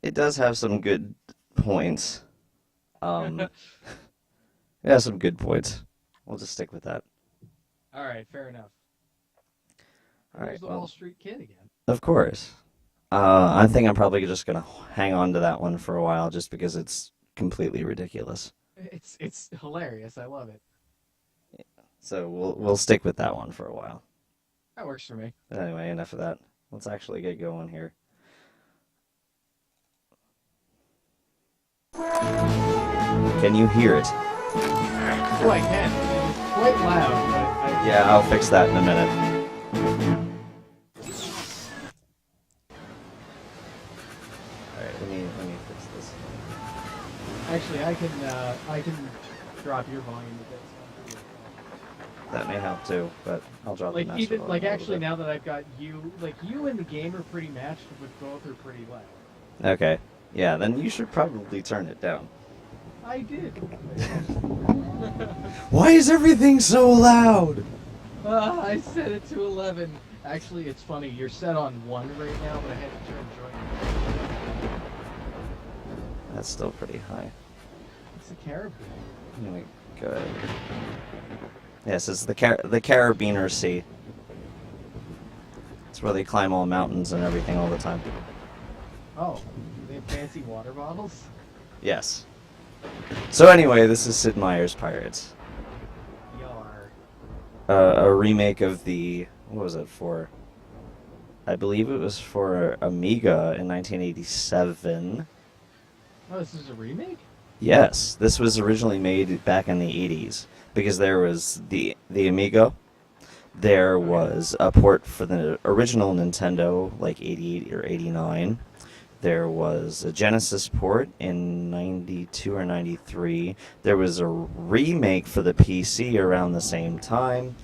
it does have some good points. Um, it has some good points. We'll just stick with that. All right, fair enough. All right. There's the Wall Well, Street Kid again. of course. I think I'm probably just gonna hang on to that one for a while, just because it's completely ridiculous. It's hilarious. I love it. So we'll stick with that one for a while. That works for me. Anyway, enough of that. Let's actually get going here. Can you hear it? Oh, I can. It's quite loud, but Yeah, I'll fix that in a minute. All right, let me fix this. actually, I can drop your volume a bit. So That may help too, but I'll drop the like master even volume like a little actually bit. now that I've got you, like you and the game are pretty matched, but both are pretty loud. Okay. Yeah, then you should probably turn it down. I did. Why is everything so loud? I set it to 11. Actually, it's funny. You're set on 1 right now, but I had to turn join. That's still pretty high. It's a caribou. Anyway, go ahead. Yes, it's the Carabiner Sea. It's where they climb all mountains and everything all the time. Oh, they have fancy water bottles? Yes. So anyway, this is Sid Meier's Pirates. Yar. A remake of the, what was it for? I believe it was for Amiga in 1987. Oh, this is a remake? Yes, this was originally made back in the 80s because there was the Amiga. There Okay. was a port for the original Nintendo, like 88 or 89. There was a Genesis port in 92 or 93. There was a remake for the PC around the same time.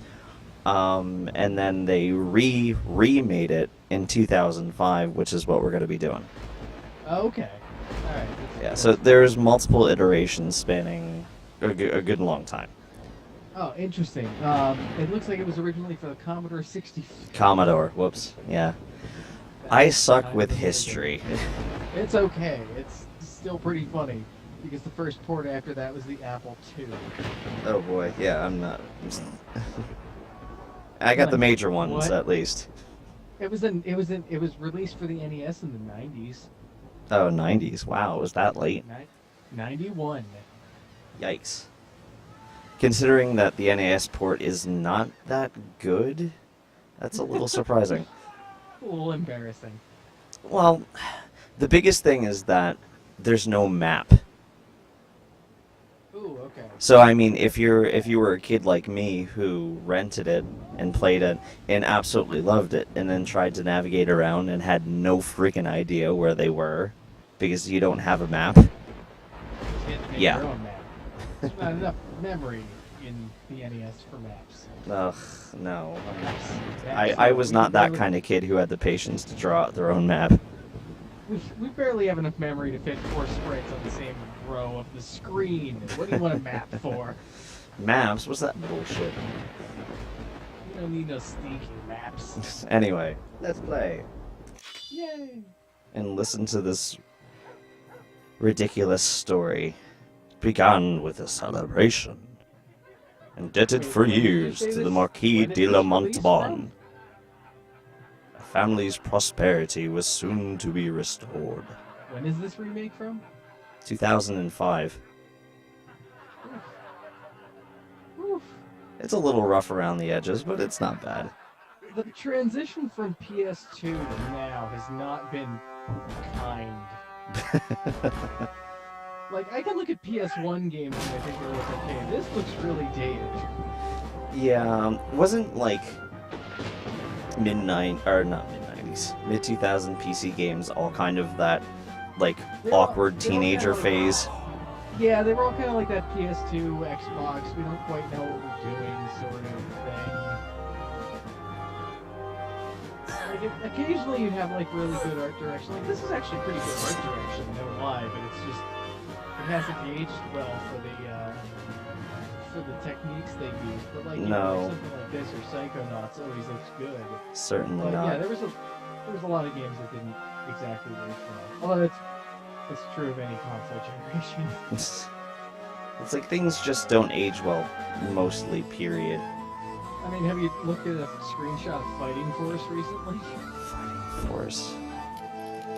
And then they remade it in 2005, which is what we're going to be doing. Okay. Alright. Yeah, so there's multiple iterations spanning a good long time. Oh, interesting. It looks like it was originally for the Commodore 64. Commodore, whoops, yeah. I That's suck kind with of amazing. history. It's okay. It's still pretty funny because the first port after that was the Apple II. Oh boy, yeah, I'm not. I got the Like major ones what? at least. It was released for the NES in the 90s. Oh, 90s. Wow, was that late? 91. Yikes. Considering that the NES port is not that good, that's a little surprising. A little embarrassing. Well, the biggest thing is that there's no map. Ooh, okay. So I mean, if you were a kid like me who rented it and played it and absolutely loved it, and then tried to navigate around and had no freaking idea where they were because you don't have a map. Just get to make Yeah. your own map. There's not enough memory in the NES for maps. Ugh, no. Maps. I was not that kind of kid who had the patience to draw out their own map. We barely have enough memory to fit 4 sprites on the same row of the screen. What do you want a map for? Maps? What's that bullshit? You don't need no sneaky maps. Anyway, let's play Yay! and listen to this ridiculous story. Began with a celebration, indebted Wait, for when did you years say to the this? Marquis When did de la this release from? Montbon. A family's prosperity was soon to be restored. When is this remake from? 2005. Oof. It's a little rough around the edges, but it's not bad. The transition from PS2 to now has not been kind. Like, I can look at PS1 games and I think they look okay. This looks really dated. Yeah, wasn't like midnight or not mid 90s, mid 2000 PC games all kind of that like awkward They all teenager kinda phase? Yeah, they were all kind of like that PS2, Xbox, we don't quite know what we're doing sort of thing. Like, occasionally you have like really good art direction. Like, this is actually pretty good art direction, no lie, but it's just, it hasn't aged well for the techniques they use. But like, you know, No, like something like this or Psychonauts always looks good. certainly But yeah, not. there was a lot of games that didn't exactly work well. Although It's true of any console generation. It's like things just don't age well, mostly, period. I mean, have you looked at a screenshot of Fighting Force recently? Fighting Force.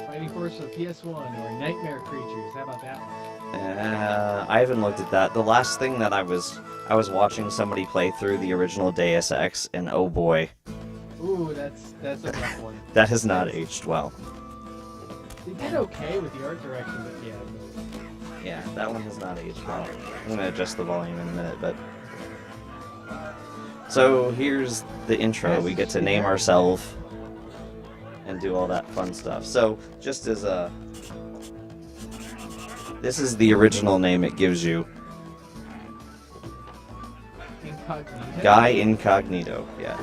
Fighting Force for PS1 or Nightmare Creatures. How about that one? I haven't looked at that. The last thing that I was watching somebody play through the original Deus Ex, and oh boy, Ooh, that's a rough one. that has not aged well. They did okay with the art direction, but yeah. Yeah, that one has not aged well. I'm gonna adjust the volume in a minute, but so here's the intro. We get to name ourselves and do all that fun stuff. So just as a, this is the original name it gives you. Incognito. Guy Incognito. Yeah,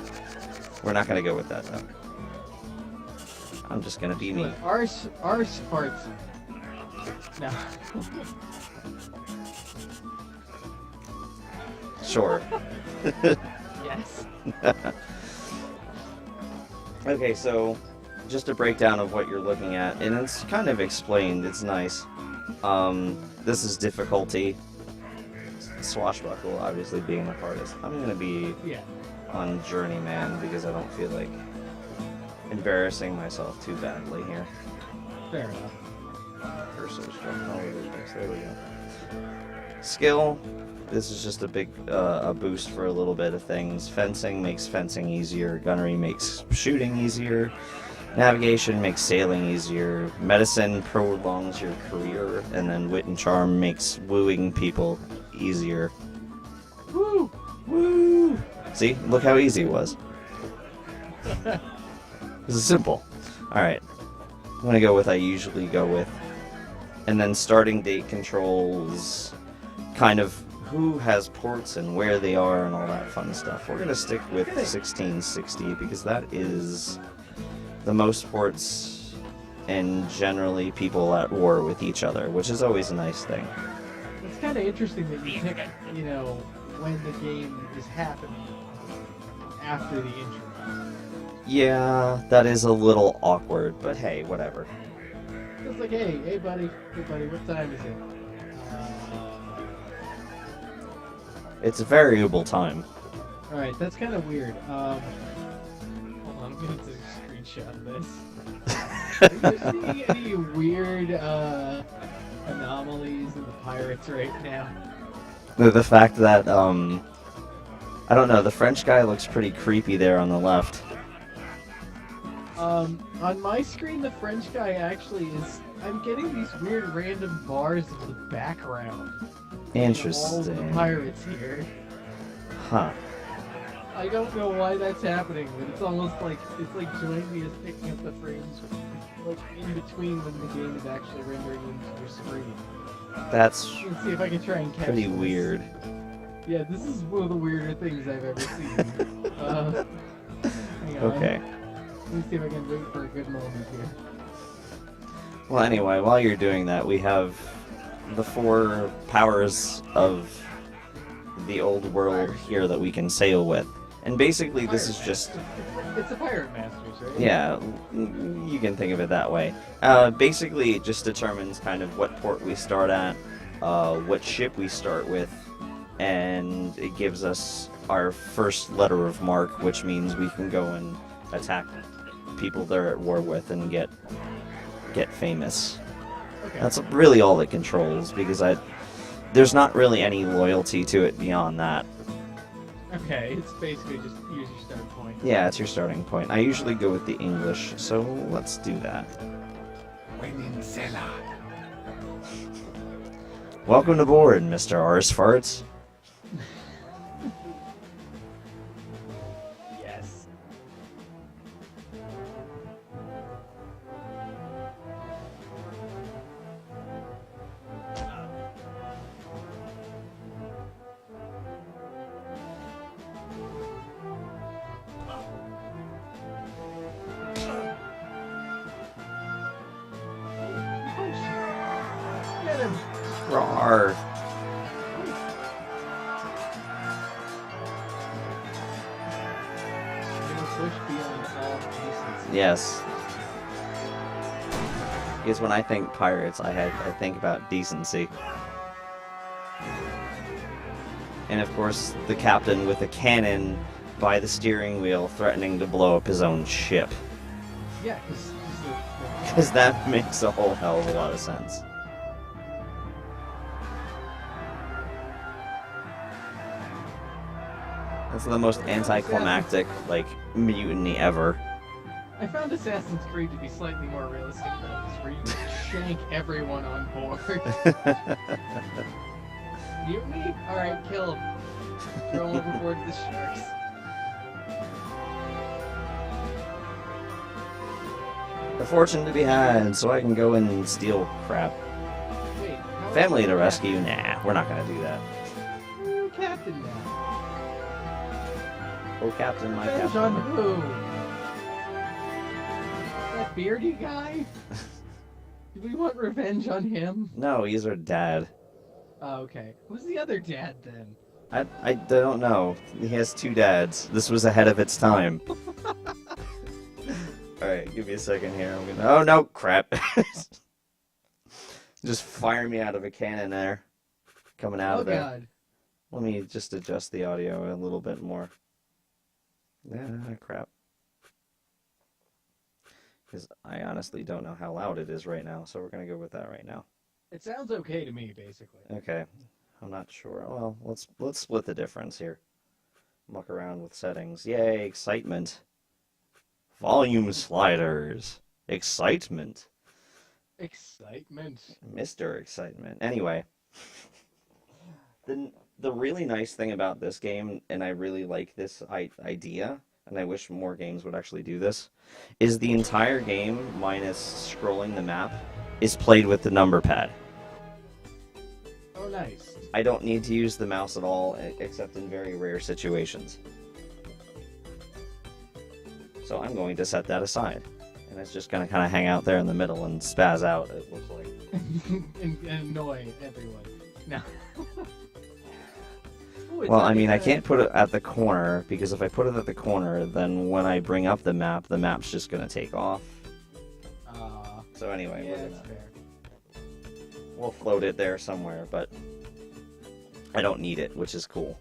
we're not gonna go with that though. I'm just gonna be me. Ars parts. No. Sure. Yes. Okay, so just a breakdown of what you're looking at, and it's kind of explained. It's nice. This is difficulty. Swashbuckle, obviously being the hardest. I'm gonna be on Journeyman because I don't feel like embarrassing myself too badly here. Fair enough. Cursor struck all over the place. There we go. Skill. This is just a big a boost for a little bit of things. Fencing makes fencing easier. Gunnery makes shooting easier. Navigation makes sailing easier. Medicine prolongs your career, and then wit and charm makes wooing people easier. Woo! Woo! See, look how easy it was. This is simple. All right, I'm gonna go with I usually go with, and then starting date controls, kind of who has ports and where they are and all that fun stuff. We're gonna stick with 1660 because that is the most ports and generally people at war with each other, which is always a nice thing. It's kind of interesting that you pick, when the game is happening after the intro. Yeah, that is a little awkward, but hey, whatever. It's like, hey buddy, what time is it? It's a variable time. Alright, that's kind of weird. Hold on, I'm gonna take a screenshot of this. Are you seeing any weird anomalies in the pirates right now? The fact that, I don't know, the French guy looks pretty creepy there on the left. On my screen, the French guy actually is... I'm getting these weird random bars in the background. Interesting. All the pirates here. Huh. I don't know why that's happening, but it's almost like Join Me is picking up the frames like in between when the game is actually rendering into your screen. That's Let's see if I can try and catch pretty this. weird. Yeah, this is one of the weirder things I've ever seen. Hang on. Okay. Let me see if I can wait for a good moment here. Well, anyway, while you're doing that, we have the 4 powers of the old world here that we can sail with. And basically, this is just... It's the Pirate Masters, right? Yeah, you can think of it that way. Basically, it just determines kind of what port we start at, what ship we start with, and it gives us our first letter of mark, which means we can go and attack people they're at war with and get famous. Okay. That's really all it controls, because there's not really any loyalty to it beyond that. Okay, it's basically just use your start point. Yeah, it's your starting point. I usually go with the English, so let's do that. Welcome aboard, Mr. Arsfarts. Yes. Get him! Rawr. Push beyond all decency. Yes. Because when I think pirates, I think about decency. And of course, the captain with a cannon by the steering wheel threatening to blow up his own ship. Yeah, because Because that makes a whole hell of a lot of sense. That's the most anticlimactic, like, mutiny ever. I found Assassin's Creed to be slightly more realistic than this, where you shank everyone on board. Mutiny? Alright, kill him. Throw him overboard to the sharks. The fortune to be had, so I can go and steal crap. Wait, how Family to is rescue? Nah, we're not gonna do that. You're captain now. Oh, Captain, my Revenge Captain. on who? That beardy guy? Do we want revenge on him? No, he's our dad. Oh, okay. Who's the other dad then? I don't know. He has two dads. This was ahead of its time. Alright, give me a second here. I'm gonna... Oh, no, crap. Just fire me out of a cannon there. Coming out Oh of there. god. Let me just adjust the audio a little bit more. Crap. Because I honestly don't know how loud it is right now, so we're going to go with that right now. It sounds okay to me, basically. Okay. I'm not sure. Well, let's split the difference here. Muck around with settings. Yay, excitement. Volume sliders. Excitement. Excitement. Mr. Excitement. Anyway. The really nice thing about this game, and I really like this idea, and I wish more games would actually do this, is the entire game, minus scrolling the map, is played with the number pad. Oh, nice. I don't need to use the mouse at all, except in very rare situations. So I'm going to set that aside. And it's just going to kind of hang out there in the middle and spaz out, it looks like. and annoy everyone. No. Ooh, Well, I mean, I can't put it at the corner, because if I put it at the corner, then when I bring up the map's just going to take off. So anyway, yeah, that's fair. we'll float it there somewhere, but I don't need it, which is cool.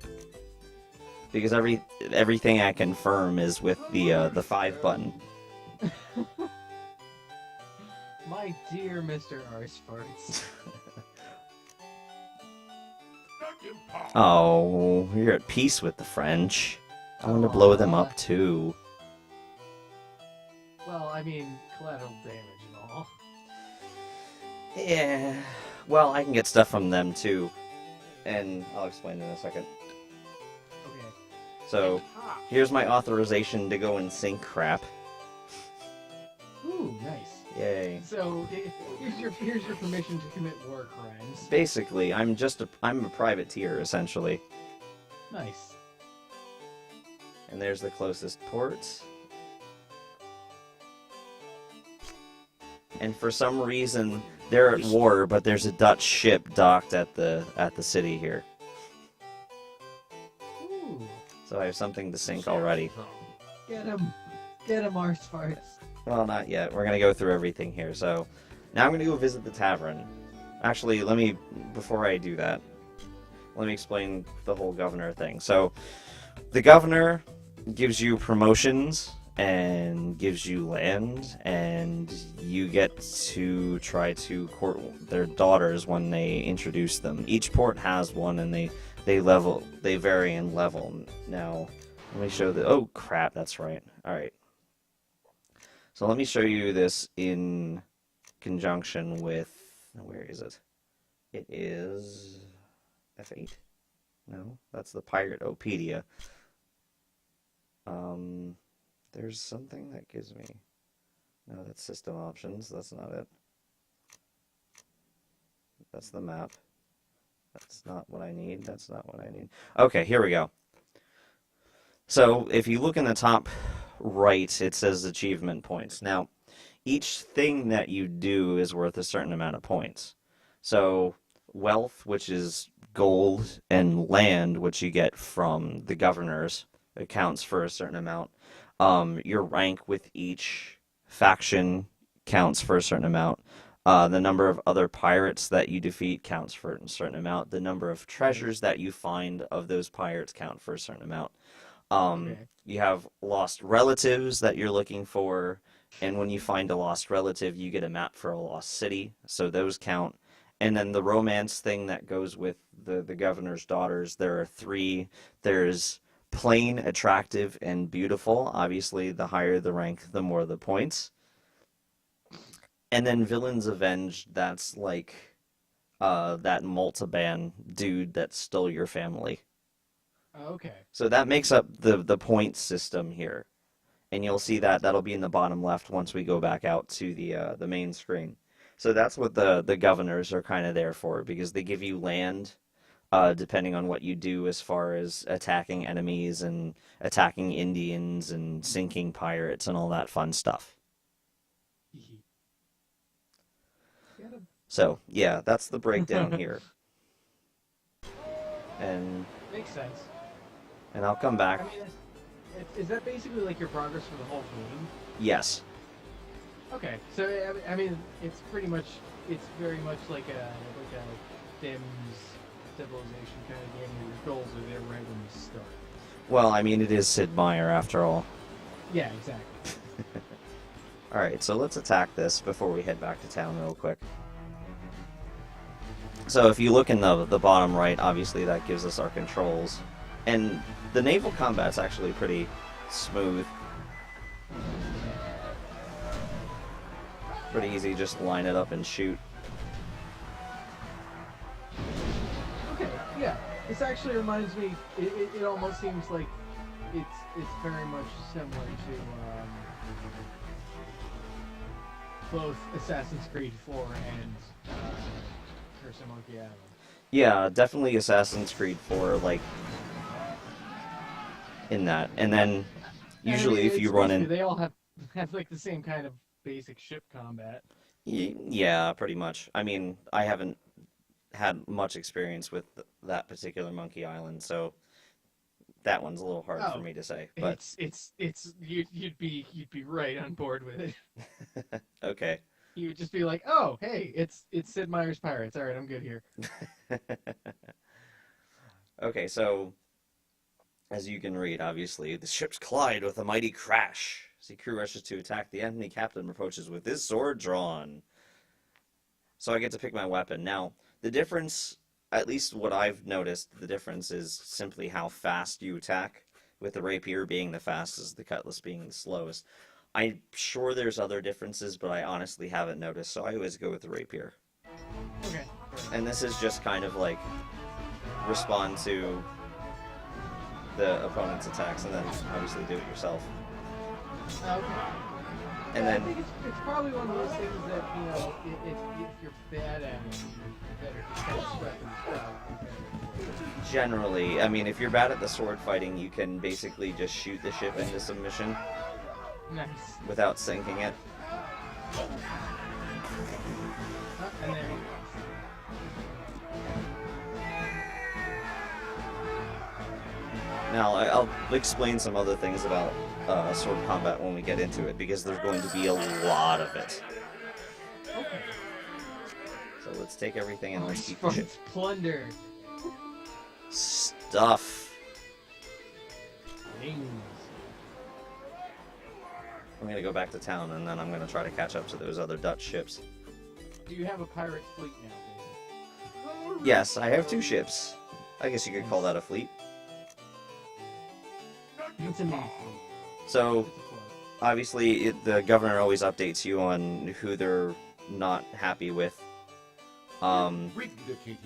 Because everything I confirm is with the 5 button. My dear Mr. Arsfarts. Oh, you're at peace with the French. I want to blow them up too. Well, I mean, collateral damage and all. Yeah. Well, I can get stuff from them too. And I'll explain in a second. Okay. So, here's my authorization to go and sink crap. Ooh, nice. Yay. So, here's your permission to commit war crimes. Basically, I'm a privateer, essentially. Nice. And there's the closest port. And for some reason, they're at war, but there's a Dutch ship docked at the city here. Ooh. So I have something to sink already. Get him, Arsfarts. Well, not yet. We're gonna go through everything here. So now I'm gonna go visit the tavern. Actually, before I do that, let me explain the whole governor thing. So the governor gives you promotions and gives you land, and you get to try to court their daughters when they introduce them. Each port has one, and they vary in level. Now, let me show the. Oh crap, that's right. All right. So let me show you this in conjunction with. Where is it? It is F8. No, that's the Pirate-opedia. There's something that gives me... No, that's system options. That's not it. That's the map. That's not what I need. That's not what I need. Okay, here we go. So, if you look in the top right, it says achievement points. Now, each thing that you do is worth a certain amount of points. So, wealth, which is gold, and land, which you get from the governors, accounts for a certain amount. Your rank with each faction counts for a certain amount. The number of other pirates that you defeat counts for a certain amount. The number of Right. treasures that you find of those pirates count for a certain amount. Okay. You have lost relatives that you're looking for, and when you find a lost relative, you get a map for a lost city, so those count. And then the romance thing that goes with the governor's daughters, there are three. There's plain, attractive, and beautiful. Obviously, the higher the rank, the more the points. And then villains avenged, that's like that Multiban dude that stole your family. Okay. So that makes up the point system here. And you'll see that that'll be in the bottom left once we go back out to the main screen. So that's what the governors are kind of there for, because they give you land depending on what you do as far as attacking enemies and attacking Indians and sinking pirates and all that fun stuff. Gotta- So yeah, that's the breakdown here. And Makes sense. and I'll come back. I mean, is that basically like your progress for the whole game? Yes. Okay, so I mean, it's pretty much, it's very much like a Sims civilization kind of game where your goals are there right when you start. Well, I mean, it is Sid Meier after all. Yeah, exactly. All right, so let's attack this before we head back to town real quick. So if you look in the bottom right, obviously that gives us our controls. And the naval combat's actually pretty smooth. Pretty easy, just line it up and shoot. Okay, yeah. This actually reminds me. It almost seems like it's very much similar to both Assassin's Creed 4 and Curse of Monkey Island. Yeah, definitely Assassin's Creed 4, like, in that. And then, And I mean, usually if it's you run basically in... they all have like the same kind of basic ship combat. Yeah, pretty much. I mean, I haven't had much experience with that particular Monkey Island, so that one's a little hard for Oh, me to say. But it's you'd be right on board with it. okay. You would just be like, oh, hey, it's Sid Meier's Pirates. All right, I'm good here. Okay, so as you can read, obviously, the ships collide with a mighty crash. Sea crew rushes to attack. The enemy captain approaches with his sword drawn. So I get to pick my weapon. Now, the difference, at least what I've noticed, the difference is simply how fast you attack, with the rapier being the fastest, the cutlass being the slowest. I'm sure there's other differences, but I honestly haven't noticed, so I always go with the rapier. Okay. And this is just kind of like respond to the opponent's attacks and then obviously do it yourself. Okay. And Yeah, I then think it's probably one of those things that, you know, if you're bad at it, you better defense weapons well. generally, I mean, if you're bad at the sword fighting, you can basically just shoot the ship into submission Nice. without sinking it. And there you go. Now, I'll explain some other things about sword combat when we get into it, because there's going to be a lot of it. Okay. So let's take everything and let's It's keep the ship. it's plunder. Stuff. Things. I'm gonna go back to town and then I'm gonna try to catch up to those other Dutch ships. Do you have a pirate fleet now, David? Yes, I have 2 ships. I guess you could call that a fleet. It's a mini fleet. So, It's a float. obviously, the governor always updates you on who they're not happy with. And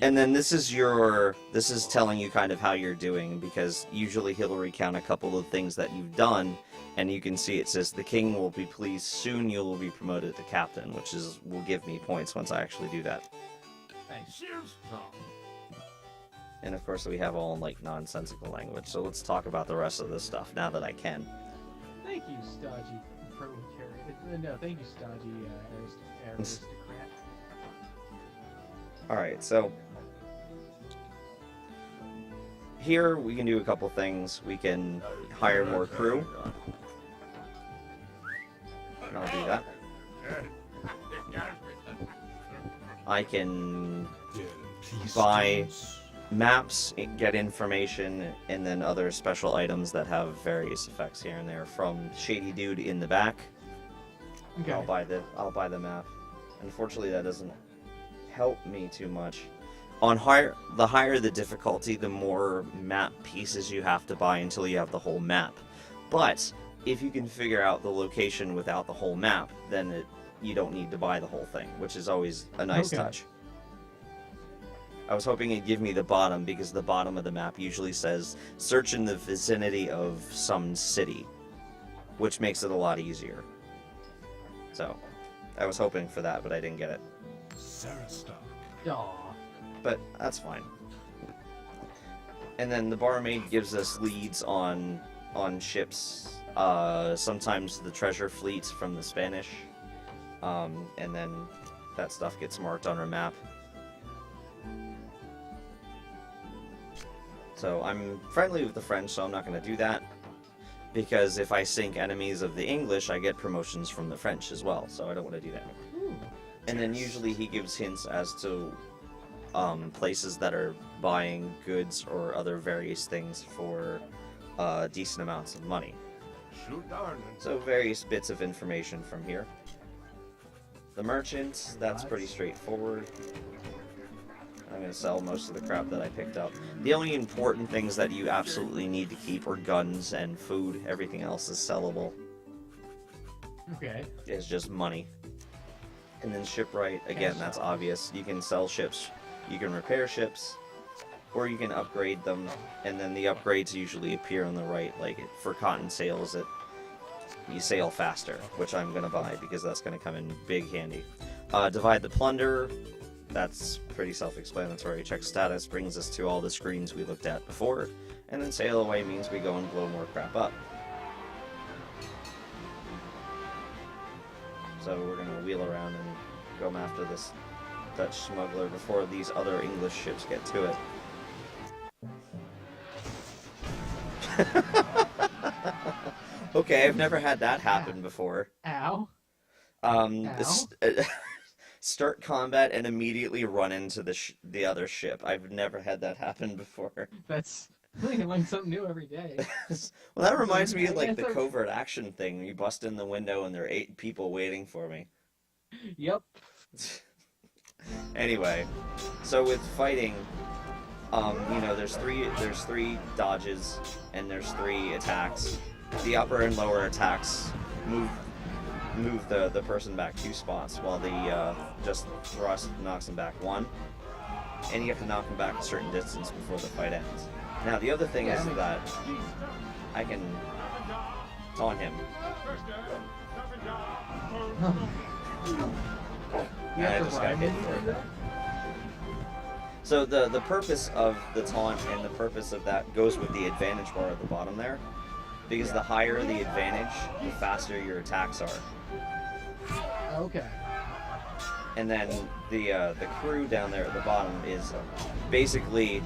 then this is telling you kind of how you're doing, because usually he'll recount a couple of things that you've done, and you can see it says the king will be pleased soon. You will be promoted to captain, which will give me points once I actually do that. Nice. And of course we have all like nonsensical language. So let's talk about the rest of this stuff now that I can. Thank you, stodgy proletariat. No, thank you, stodgy aristocrat. All right, so here we can do a couple things. We can hire more crew. And I'll do that. I can Then please buy students. maps, get information, and then other special items that have various effects here and there. From Shady Dude in the back, Okay. I'll buy the map. Unfortunately, that doesn't help me too much. The higher the difficulty, the more map pieces you have to buy until you have the whole map. But if you can figure out the location without the whole map, then you don't need to buy the whole thing, which is always a nice Okay. touch. I was hoping it'd give me the bottom, because the bottom of the map usually says search in the vicinity of some city, which makes it a lot easier. So, I was hoping for that, but I didn't get it. Sarastok. Aw. But that's fine. And then the barmaid gives us leads on ships. Sometimes the treasure fleets from the Spanish, and then that stuff gets marked on our map. So I'm friendly with the French, so I'm not going to do that. Because if I sink enemies of the English, I get promotions from the French as well, so I don't want to do that. Ooh. And then usually he gives hints as to places that are buying goods or other various things for decent amounts of money. So various bits of information from here. The merchant, that's pretty straightforward. I'm going to sell most of the crap that I picked up. The only important things that you absolutely need to keep are guns and food. Everything else is sellable. Okay. It's just money. And then shipwright, again, that's obvious. You can sell ships, you can repair ships, or you can upgrade them, and then the upgrades usually appear on the right. Like for cotton sails, you sail faster, which I'm going to buy because that's going to come in big handy. Divide the plunder. That's pretty self-explanatory. Check status brings us to all the screens we looked at before, and then sail away means we go and blow more crap up. So we're gonna wheel around and go after this Dutch smuggler before these other English ships get to it. Okay, I've never had that happen before. Ow. Start combat and immediately run into the other ship. I've never had that happen before. That's... I think I learn something new every day. Well, that reminds me of like the covert action thing. You bust in the window and there are 8 people waiting for me. Yep. Anyway, so with fighting, you know, there's three dodges and there's 3 attacks. The upper and lower attacks move the person back 2 spots, while the just thrust knocks them back 1, and you have to knock them back a certain distance before the fight ends. Now the other thing is that I can taunt him. And I just got hit for it. So the purpose of the taunt and the purpose of that goes with the advantage bar at the bottom there, because the higher the advantage, the faster your attacks are. Okay. And then the crew down there at the bottom is basically,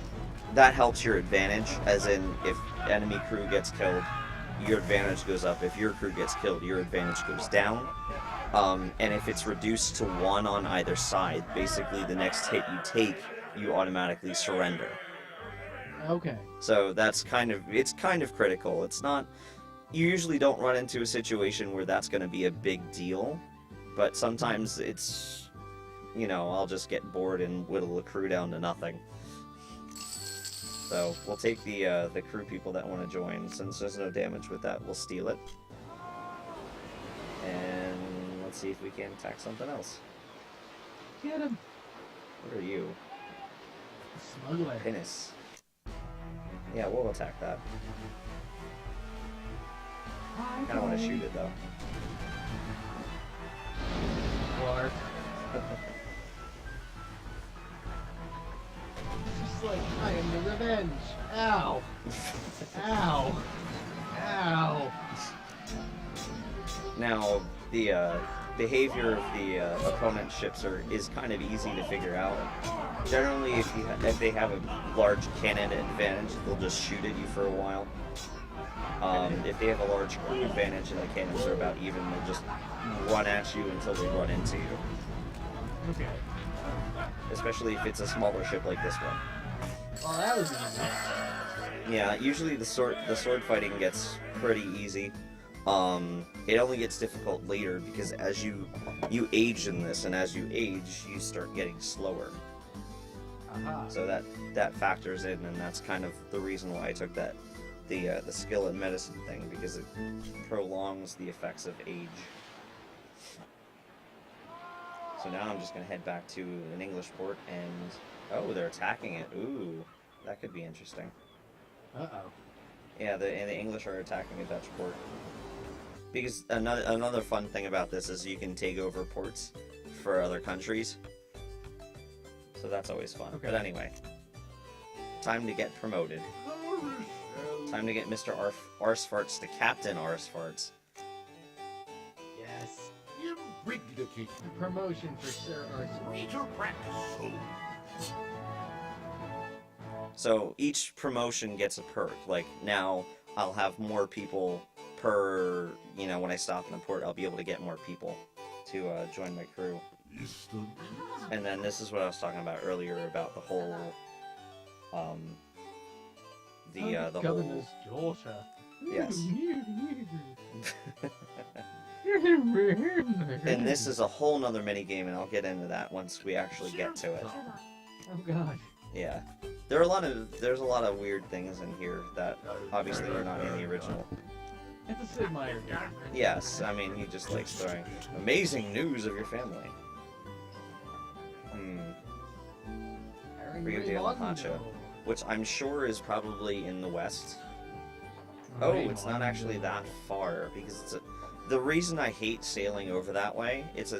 that helps your advantage, as in if enemy crew gets killed, your advantage goes up. If your crew gets killed, your advantage goes down. And if it's reduced to 1 on either side, basically the next hit you take, you automatically surrender. Okay. So it's kind of critical. It's not, you usually don't run into a situation where that's going to be a big deal, but sometimes it's, you know, I'll just get bored and whittle the crew down to nothing. So we'll take the crew people that want to join. Since there's no damage with that, we'll steal it. And let's see if we can attack something else. Get him. What are you? Smuggler. Penis. Yeah, we'll attack that. I kind of want to shoot it though. Clark. Just like, I am the revenge. Ow. Ow. Ow. Now, the behavior of the opponent's ships is kind of easy to figure out. Generally, if they have a large cannon advantage, they'll just shoot at you for a while. If they have a large crew advantage and the cannons are about even, they'll just run at you until they run into you. Okay. especially if it's a smaller ship like this one. Oh, that was easy. Yeah, usually the sword fighting gets pretty easy. It only gets difficult later because as you age in this, and as you age, you start getting slower. Aha. So that factors in, and that's kind of the reason why I took the skill and medicine thing, because it prolongs the effects of age. So now I'm just gonna head back to an English port, and oh, they're attacking it. Ooh, that could be interesting. Uh-oh. Yeah, the English are attacking a Dutch port. Because another fun thing about this is you can take over ports for other countries. So that's always fun. Okay. But anyway, time to get promoted. Time to get Mr. Arsfarts to Captain Arsfarts. Yes. Irrigate. Promotion for Sir Arthur. Major practice. So each promotion gets a perk. Like now, I'll have more people per, when I stop in a port, I'll be able to get more people to join my crew. And then this is what I was talking about earlier about the whole, the whole. Governor's daughter. Yes. And this is a whole nother mini game, and I'll get into that once we actually get to it. Oh God. Yeah, there's a lot of weird things in here that obviously are not in the original. It's a Sid Meier game. Yes, I mean he just likes throwing amazing news of your family. Rio de la Concha, which I'm sure is probably in the west. Oh, it's not actually that far because the reason I hate sailing over that way, it's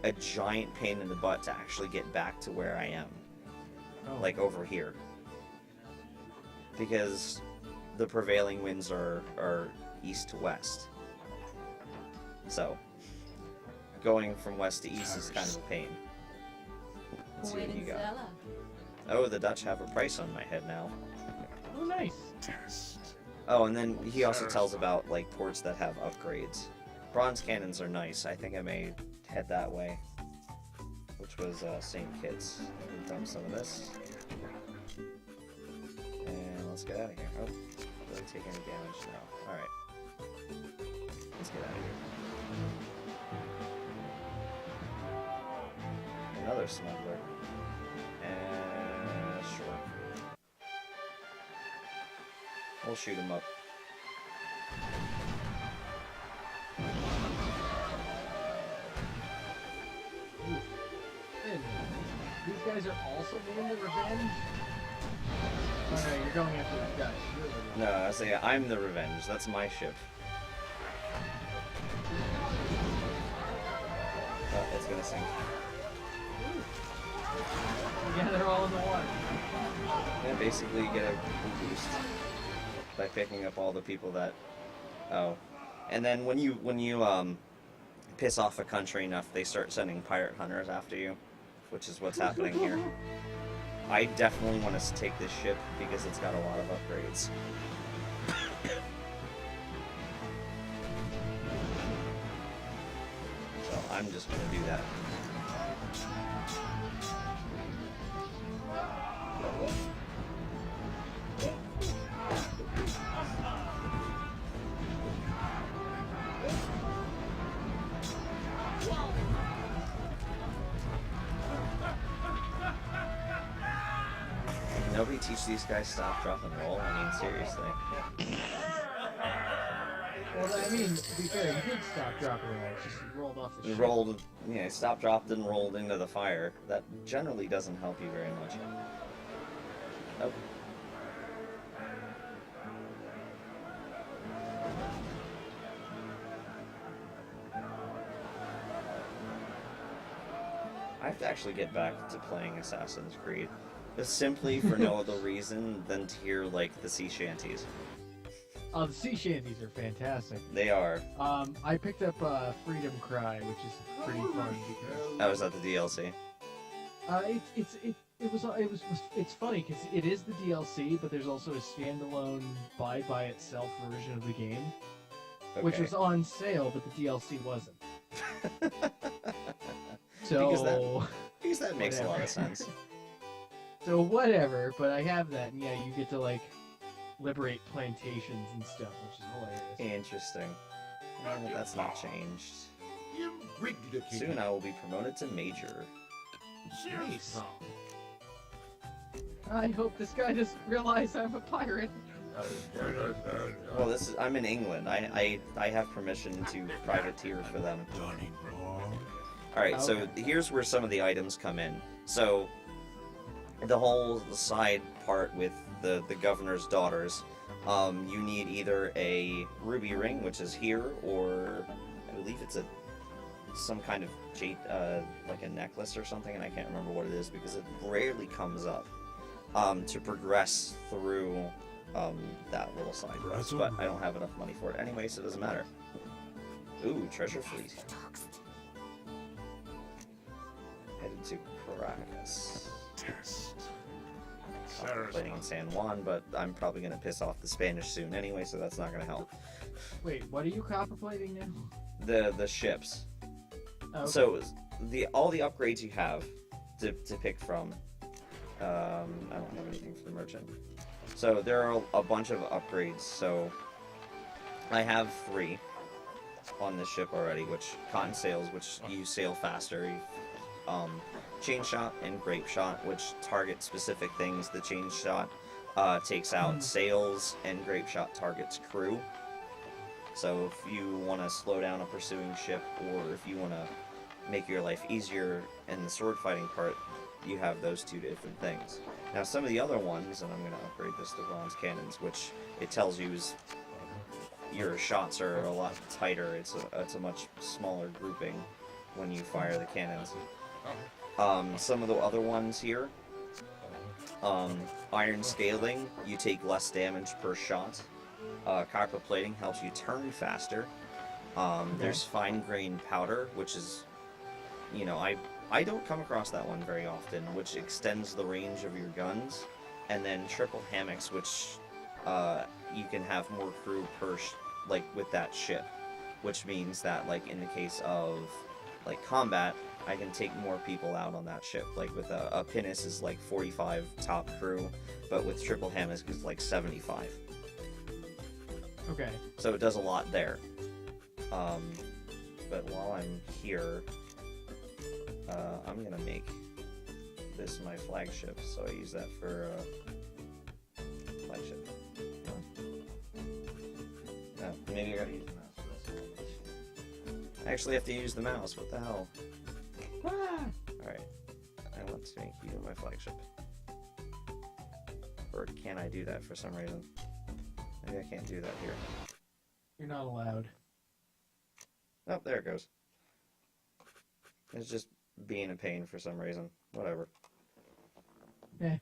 a giant pain in the butt to actually get back to where I am. Oh. Like over here. Because the prevailing winds are east to west. So, going from west to east is kind of a pain. Let's see what you got. Oh, the Dutch have a price on my head now. Oh, nice. Oh, and then he also tells about like ports that have upgrades. Bronze cannons are nice. I think I may head that way. Which was St. Kitts. We've done some of this. And let's get out of here. Oh, don't take any damage now. Alright. Let's get out of here. Another smuggler. And sure. We'll shoot him up. These guys are also doing the revenge? Oh no, you're going after the Dutch. You're the revenge. No, I say I'm the Revenge. That's my ship. Oh, it's gonna sink. Yeah, they're all in the water. Yeah, basically you get a boost by picking up all the people that. Oh, and then when you piss off a country enough, they start sending pirate hunters after you, which is what's happening here. I definitely want to take this ship because it's got a lot of upgrades. So I'm just gonna do that. Nobody teach these guys stop, drop, and roll? I mean, seriously. Well, I mean, to be fair, you did stop, drop, and roll. It's just you rolled off the ship. Rolled, stop, dropped, and rolled into the fire. That generally doesn't help you very much. Nope. I have to actually get back to playing Assassin's Creed. Simply for no other reason than to hear, like, the sea shanties. Oh, the sea shanties are fantastic. They are. I picked up Freedom Cry, which is pretty fun because I was at the DLC. It's funny because it is the DLC, but there's also a standalone by itself version of the game, which Okay. was on sale, but the DLC wasn't. Because So Because that makes a lot of sense. So whatever, but I have that, and yeah, you get to like liberate plantations and stuff, which is hilarious. Interesting. Well, that's not changed. Irrigated. Soon I will be promoted to major. Nice. I hope this guy doesn't realize I'm a pirate. Well, I'm in England. I have permission to privateer for them. Alright, so here's where some of the items come in. So, the whole side part with the governor's daughters, you need either a ruby ring, which is here, or I believe it's some kind of jade, like a necklace or something, and I can't remember what it is because it rarely comes up, to progress through that little side quest, but I don't have enough money for it anyway, so it doesn't matter. Ooh, treasure fleet. Headed to Caracas. Contemplating in San Juan, but I'm probably going to piss off the Spanish soon anyway, so that's not going to help. Wait, what are you copper plating now? The ships. Oh, okay. So all the upgrades you have to pick from. I don't have anything for the merchant. So there are a bunch of upgrades. So I have 3 on this ship already, which cotton sails, which you sail faster. Chain shot and grape shot, which target specific things. The chain shot takes out sails, and grape shot targets crew. So if you want to slow down a pursuing ship, or if you want to make your life easier in the sword fighting part, you have those 2 different things. Now some of the other ones, and I'm going to upgrade this to bronze cannons, which it tells you is your shots are a lot tighter. It's a much smaller grouping when you fire the cannons. Some of the other ones here, iron scaling, you take less damage per shot. Copper plating helps you turn faster. There's fine grain powder, which is, you know, I don't come across that one very often, which extends the range of your guns. And then triple hammocks, which you can have more crew per like with that ship, which means that like in the case of like combat, I can take more people out on that ship. Like with a pinnace is like 45 top crew, but with triple hammocks it's like 75. Okay. So it does a lot there. But while I'm here, I'm gonna make this my flagship, so I use that for flagship. No, maybe I gotta use the mouse for this. I actually have to use the mouse, what the hell? Ah! Alright, I want to make you my flagship. Or can I do that for some reason? Maybe I can't do that here. You're not allowed. Oh, there it goes. It's just being a pain for some reason. Whatever. Eh.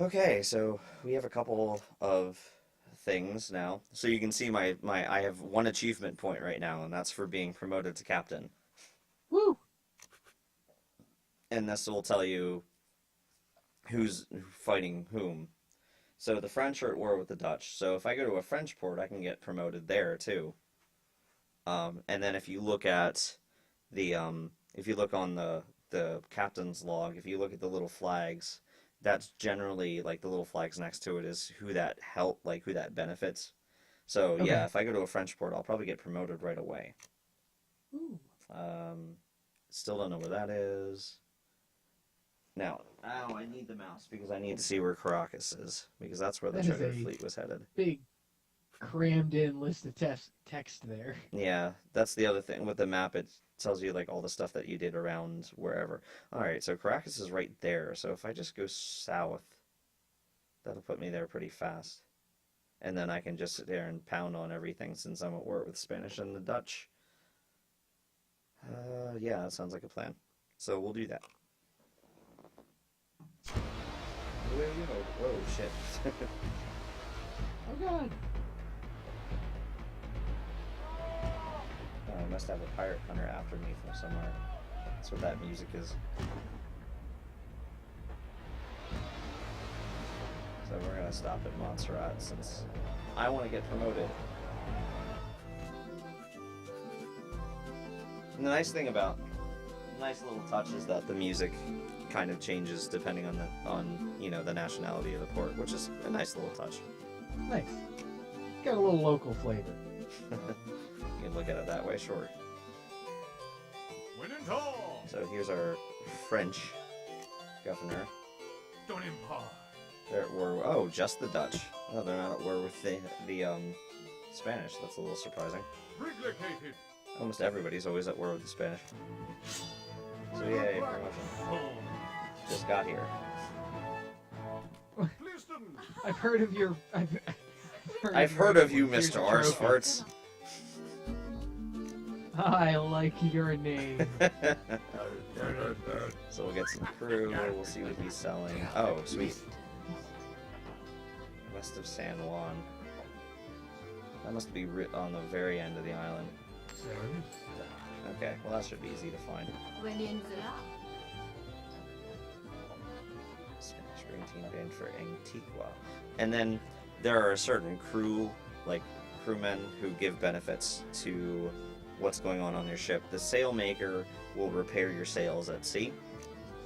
Okay, so we have a couple of things now. So you can see my I have 1 achievement point right now, and that's for being promoted to captain. Woo! And this will tell you who's fighting whom. So the French are at war with the Dutch. So if I go to a French port, I can get promoted there too. And then if you look at the if you look on the captain's log, if you look at the little flags, that's generally like the little flags next to it is who that who that benefits. So Okay. yeah, if I go to a French port, I'll probably get promoted right away. Ooh. Still don't know where that is. Now, I need the mouse because I need to see where Caracas is, because that's where the That is treasure a- fleet was headed. Big crammed in list of text there. Yeah, that's the other thing with the map. It tells you like all the stuff that you did around wherever. All right, so Caracas is right there. So if I just go south, that'll put me there pretty fast, and then I can just sit there and pound on everything since I'm at war with Spanish and the Dutch. Yeah, that sounds like a plan. So we'll do that. Whoa, shit. Oh god. I must have a pirate hunter after me from somewhere. That's what that music is. So we're gonna stop at Montserrat since I want to get promoted. And the nice thing about nice little touch is that the music kind of changes depending on the nationality of the port, which is a nice little touch. Nice. Got a little local flavor. You can look at it that way, sure. When in tall. So here's our French governor. Don't impart. They're at war. Oh, just the Dutch. Oh, they're not at war with the Spanish. That's a little surprising. Replicated. Almost everybody's always at war with the Spanish. So yay, promotion. Just got here. Listen. I've heard of your. I've heard of you, Here's Mr. a Arse trophy. Farts. I like your name. So we'll get some crew. We'll see what he's selling. Oh, sweet. West of San Juan. That must be on the very end of the island. Okay, well that should be easy to find. Spanish green team band for Antigua. And then there are certain crewmen who give benefits to what's going on your ship. The sailmaker will repair your sails at sea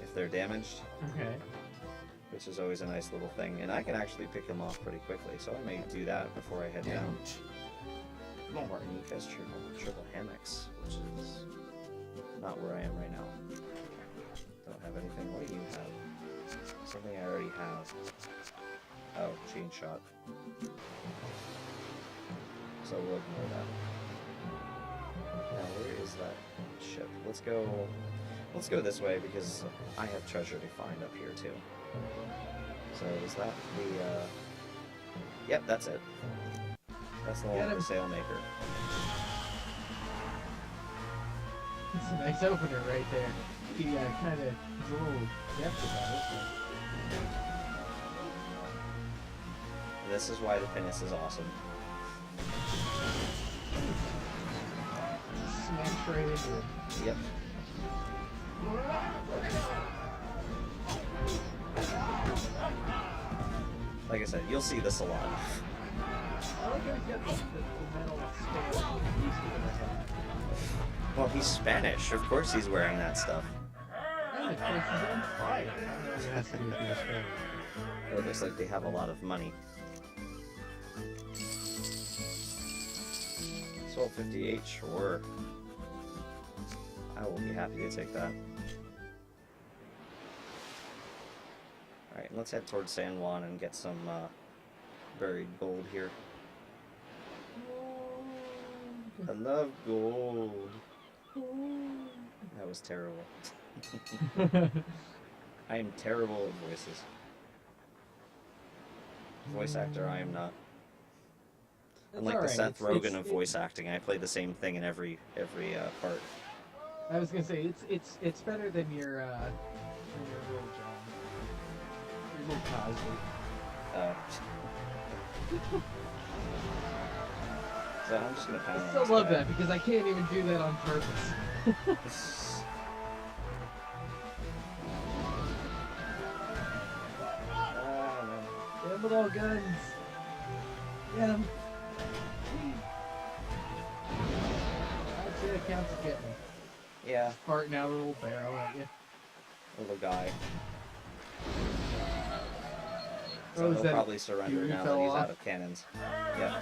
if they're damaged, Okay. which is always a nice little thing. And I can actually pick them off pretty quickly, so I may do that before I head down. Martinique has triple hammocks, which is not where I am right now. Don't have anything. What do you have? Something I already have. Oh, chain shot. So we'll ignore that. Now, where is that ship? Let's go this way because I have treasure to find up here too. So is that the? Yep, that's it. That's the one with the sailmaker. It's a nice opener right there. He kind of is a little depth about it. This is why the pinnace is awesome. Smash right into it. Yep. Like I said, you'll see this a lot. I like how he's got the metal scale. Well, he's Spanish. Of course he's wearing that stuff. And of course he's on fire. I don't know what it has to do with the Spanish. It looks like they have a lot of money. Sold 58, sure. I will be happy to take that. Alright, let's head towards San Juan and get some buried gold here. I love gold. That was terrible. I am terrible at voices. Voice actor, I am not. Unlike the Seth Rogen of voice acting, I play the same thing in every part. I was gonna say it's better than your little John, your little Cosby. So I'm just gonna pound I on still this love guy. that because I can't even do that on purpose. Get him with all guns. Get him. I'd say that counts as getting him. Yeah, Farting out a little barrel at you. little guy. Oh, So is he'll that probably surrender you now that fell he's off? out of cannons. Yeah.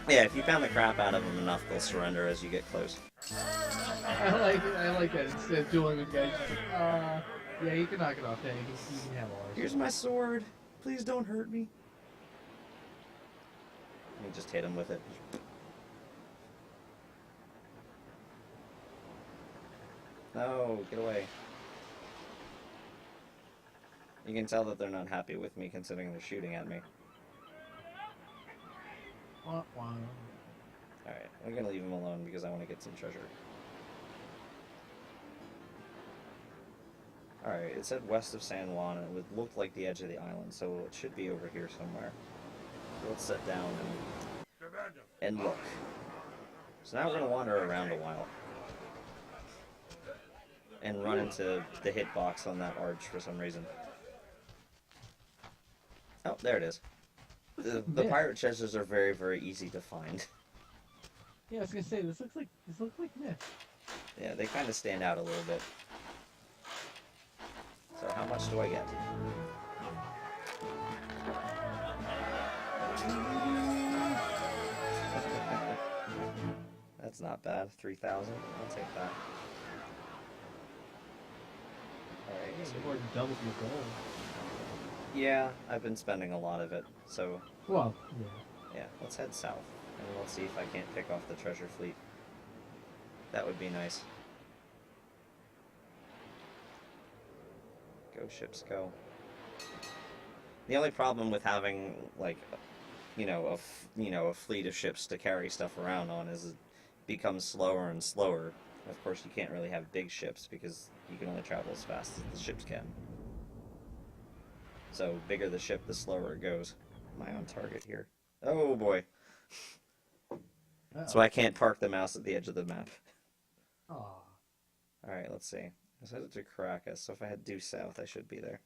Yeah, if you pound the crap out of them enough, they'll surrender as you get close. I like that. Instead of dueling with guys, just like, yeah, you can knock it off, Danny. You can have ours. Here's my sword. Please don't hurt me. Let me just hit him with it. No, get away. You can tell that they're not happy with me considering they're shooting at me. Wah, wah. Alright, I'm gonna leave him alone because I want to get some treasure. Alright, it said west of San Juan and it would look like the edge of the island, so it should be over here somewhere. So let's sit down and look. So now we're gonna wander around a while. And run into the hitbox on that arch for some reason. Oh, there it is. The Yeah. pirate treasures are very, very easy to find. Yeah, I was gonna say this looks like myth. Yeah, they kind of stand out a little bit. So how much do I get? That's not bad. 3,000. I'll take that. Alright, Yeah, so you more than doubled your goal. yeah, I've been spending a lot of it. So Well, yeah, let's head south. And let's see if I can't pick off the treasure fleet. That would be nice. Go ships, go. The only problem with having like, a fleet of ships to carry stuff around on is it becomes slower and slower. Of course, you can't really have big ships because you can only travel as fast as the ships can. So, bigger the ship, the slower it goes. Am I on target here? Oh boy. yeah. So I can't park the mouse at the edge of the map. Aw. Alright, let's see. I was headed to Caracas, so if I head due south, I should be there.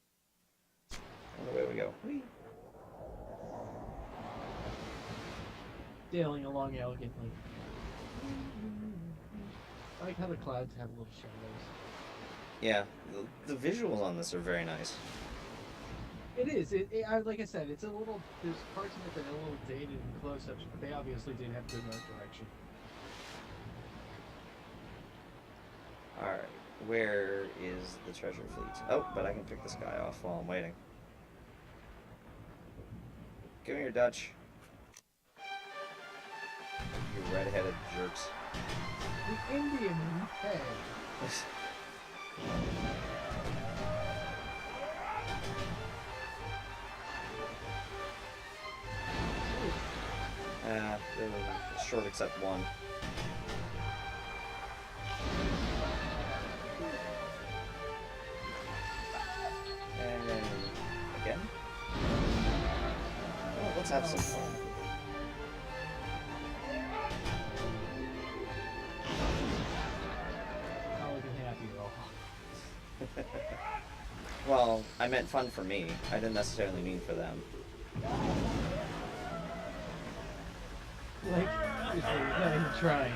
And away we go. Whee! Sailing along elegantly. I like how the clouds have little shadows. Yeah, the visuals on this are very nice. It is. Like I said, it's a little. There's parts of it that are a little dated and close-ups, but they obviously did have good art direction. Alright, where is the treasure fleet? Oh, but I can pick this guy off while I'm waiting. Give me your Dutch. You red-headed jerks. The Indian Hey. Short except one. And again. Well, let's have some fun. Not looking happy at all. Well, I meant fun for me. I didn't necessarily mean for them. Like, seriously, you're not even trying.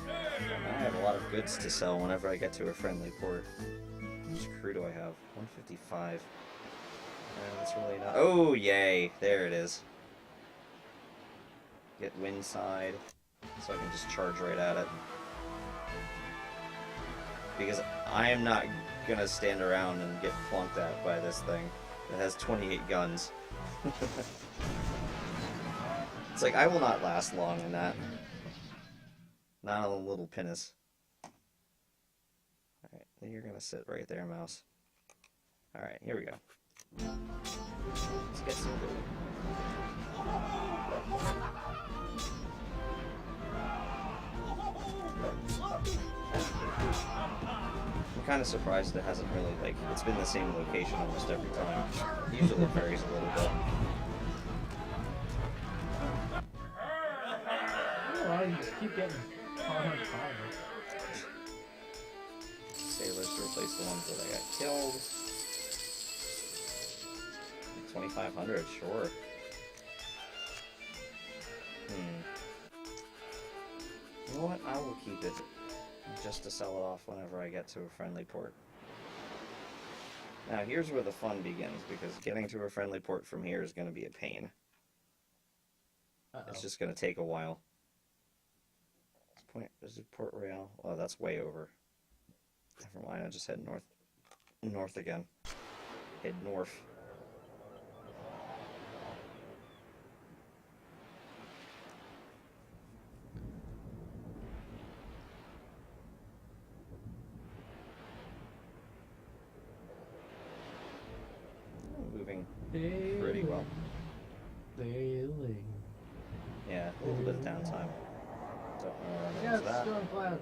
I have a lot of goods to sell whenever I get to a friendly port. How much crew do I have? 155. That's really not. Oh, yay! There it is. Get wind side, so I can just charge right at it. Because I am not gonna stand around and get flunked at by this thing. It has 28 guns. It's like, I will not last long in that. Not on a little pinnace. Alright, then you're gonna sit right there, mouse. Alright, here we go. Let's get some food. I'm kind of surprised it hasn't really, like, it's been the same location almost every time. Usually it varies a little bit. Oh, you just keep getting caught on fire. Sailors to replace the ones that I got killed. 2,500, sure. You know what? I will keep it just to sell it off whenever I get to a friendly port. Now, here's where the fun begins, because getting to a friendly port from here is going to be a pain. It's just going to take a while. Is it Port Royal? Oh, that's way over. Never mind, I just head north. North again. Head north. Moving pretty well. Sailing. Yeah, a little bit of downtime. Don't know Yeah, that. storm cloud.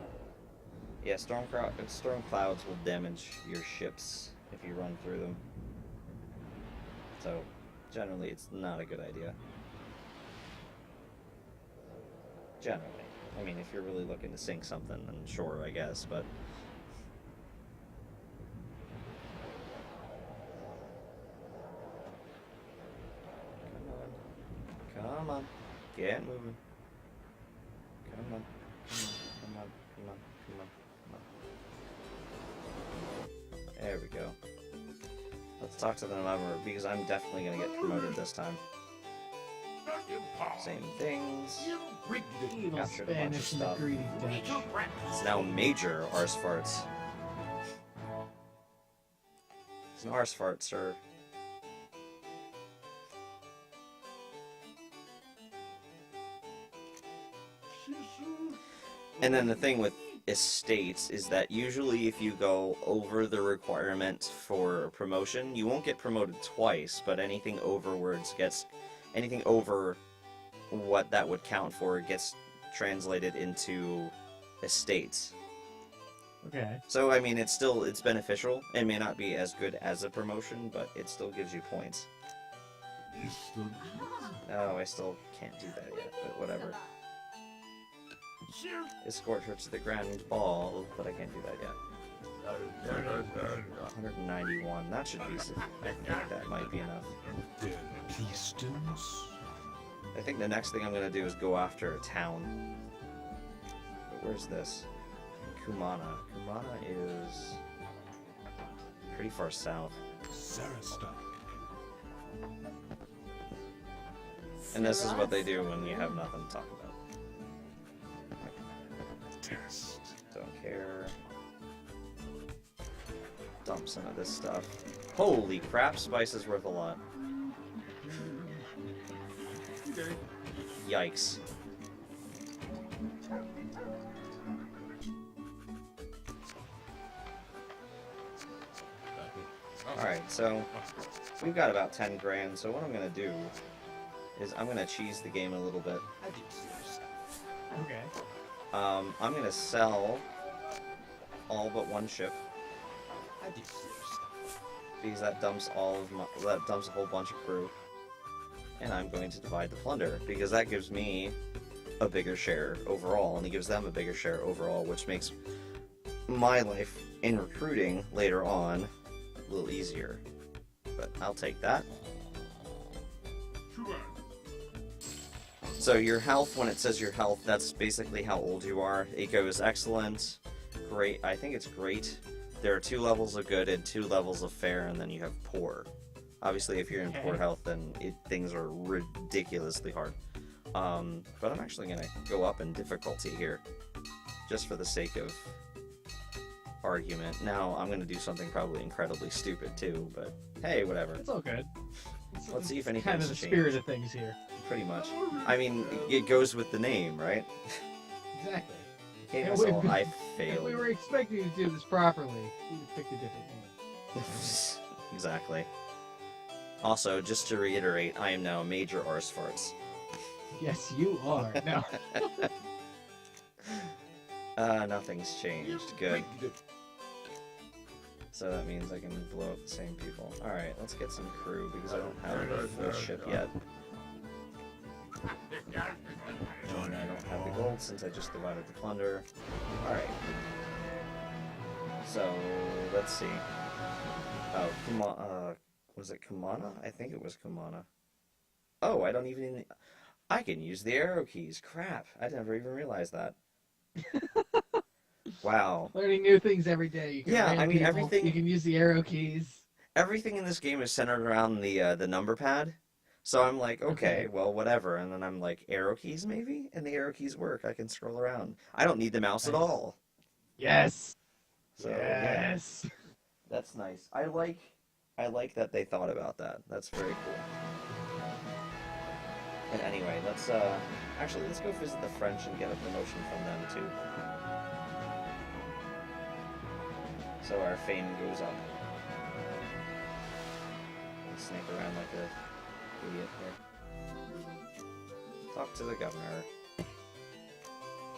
Yeah, storm clouds will damage your ships if you run through them. So, generally, it's not a good idea. Generally. I mean, if you're really looking to sink something, then sure, I guess, but... Come on. Get moving. Come on. Come on. Come on. Come on. Come on. There we go. Let's talk to them because I'm definitely gonna get promoted this time. Same things. Evil Captured a bunch of Spanish and the stuff. greedy Dutch. It's now major arse farts. It's an arse fart, sir. And then the thing with estates is that usually if you go over the requirement for promotion, you won't get promoted twice, but anything over what that would count for gets translated into estates. Okay. So I mean, it's beneficial. It may not be as good as a promotion, but it still gives you points. Oh, I still can't do that yet, but whatever. Escort her to the grand ball, but I can't do that yet. 191. That should be. I think that might be enough. I think the next thing I'm gonna do is go after a town. But where's this? Kumana. Kumana is pretty far south. And this is what they do when you have nothing to talk about. Don't care. Dump some of this stuff. Holy crap, spice is worth a lot. Yikes. Alright, so we've got about 10 grand, so what I'm gonna do is I'm gonna cheese the game a little bit. Okay. I'm gonna sell all but one ship. Because that dumps a whole bunch of crew. And I'm going to divide the plunder, because that gives me a bigger share overall, and it gives them a bigger share overall, which makes my life in recruiting later on a little easier. But I'll take that. So your health, when it says your health, that's basically how old you are. It goes excellent, great, I think it's great. There are 2 levels of good and 2 levels of fair, and then you have poor. Obviously, if you're in poor health, then things are ridiculously hard. But I'm actually going to go up in difficulty here, just for the sake of argument. Now, I'm going to do something probably incredibly stupid, too, but hey, whatever. It's all good. Let's see if anything's kind of the changed. spirit of things here. Pretty much. I mean, it goes with the name, right? Exactly. Okay, And so I If failed. we were expecting to do this properly, we'd have picked a different name. Exactly. Also, just to reiterate, I am now major arse farts. Yes, you are. No. Nothing's changed. Good. So that means I can blow up the same people. Alright, let's get some crew, because I don't have a full ship yet. And I don't have the gold since I just divided the plunder. Alright. So, let's see. Oh, was it Kumana? I think it was Kumana. Oh, I don't even... I can use the arrow keys. Crap, I never even realized that. Wow. Learning new things every day. You can Yeah, ram I mean, people, everything- You can use the arrow keys. Everything in this game is centered around the number pad. So I'm like, okay, well, whatever. And then I'm like, arrow keys maybe? And the arrow keys work. I can scroll around. I don't need the mouse at all. Yes. So, yeah, yes. that's nice. I like that they thought about that. That's very cool. And anyway, let's go visit the French and get a promotion from them too. So our fame goes up. Let's sneak around like a idiot here. Talk to the governor.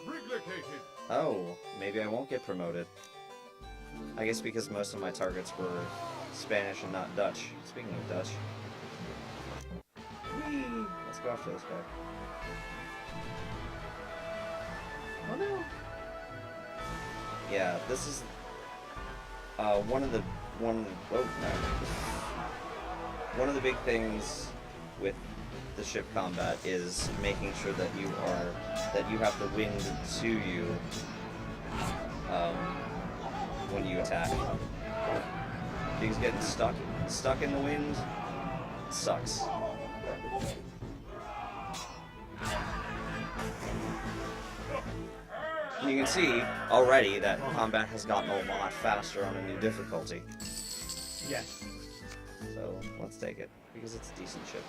Replicated. Oh, maybe I won't get promoted. I guess because most of my targets were Spanish and not Dutch. Speaking of Dutch. Whee! Let's go after this guy. Oh no. Yeah, this is one of the big things with the ship combat is making sure that you have the wind to you when you attack. Because getting stuck in the wind sucks. And you can see already that combat has gotten a lot faster on a new difficulty. Yes. So let's take it because it's a decent ship.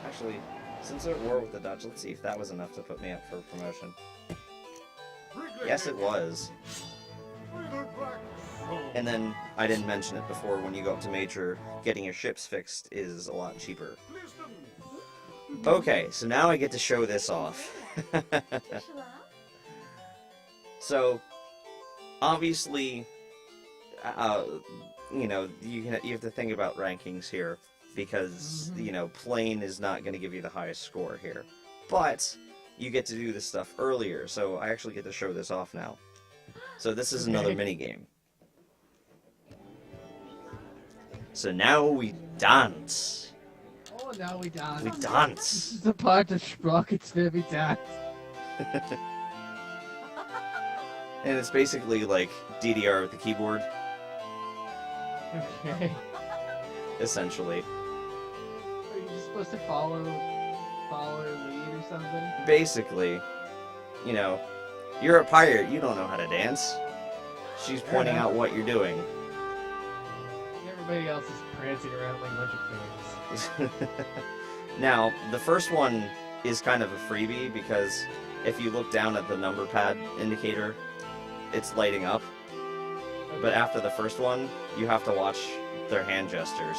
Actually, since they're at war with the Dutch, let's see if that was enough to put me up for promotion. Yes, it was. And then, I didn't mention it before, when you go up to Major, getting your ships fixed is a lot cheaper. Okay, so now I get to show this off. So, obviously, you know, you have to think about rankings here. Because, you know, plane is not going to give you the highest score here. But, you get to do this stuff earlier, so I actually get to show this off now. So this is another minigame. So now we dance. Oh, now we dance. We This dance. is the part of Sprockets where we dance. And it's basically like DDR with the keyboard, Okay. essentially. Are you just supposed to follow her lead or something? Basically, you know, you're a pirate, you don't know how to dance. She's pointing enough. out what you're doing. Everybody else is prancing around like a bunch of pigs. Now, the first one is kind of a freebie because if you look down at the number pad indicator, it's lighting up. But after the first one, you have to watch their hand gestures.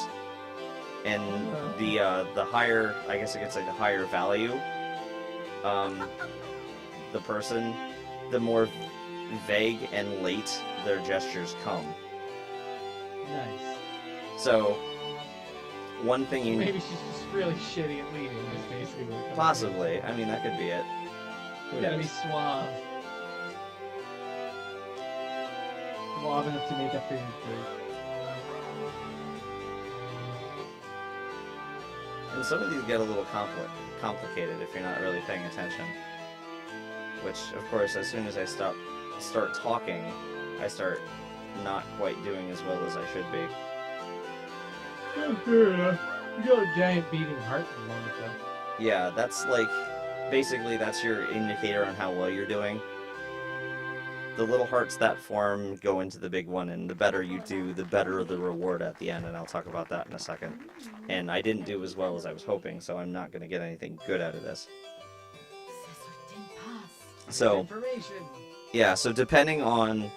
And the higher, I guess I could say the higher value, the person, the more vague and late their gestures come. Nice. So, one thing you Maybe she's just really shitty at leading, is basically what it comes possibly, I mean, that could be it. to. Who You gotta be knows? suave. Suave enough to make up for your dirt. And some of these get a little complicated if you're not really paying attention. Which, of course, as soon as I start talking, I start not quite doing as well as I should be. Fair enough. You got a giant beating heart in the moment, though. Yeah, that's like, basically that's your indicator on how well you're doing. The little hearts that form go into the big one, and the better you do, the better the reward at the end, and I'll talk about that in a second. And I didn't do as well as I was hoping, so I'm not going to get anything good out of this. So, Information. yeah, so depending on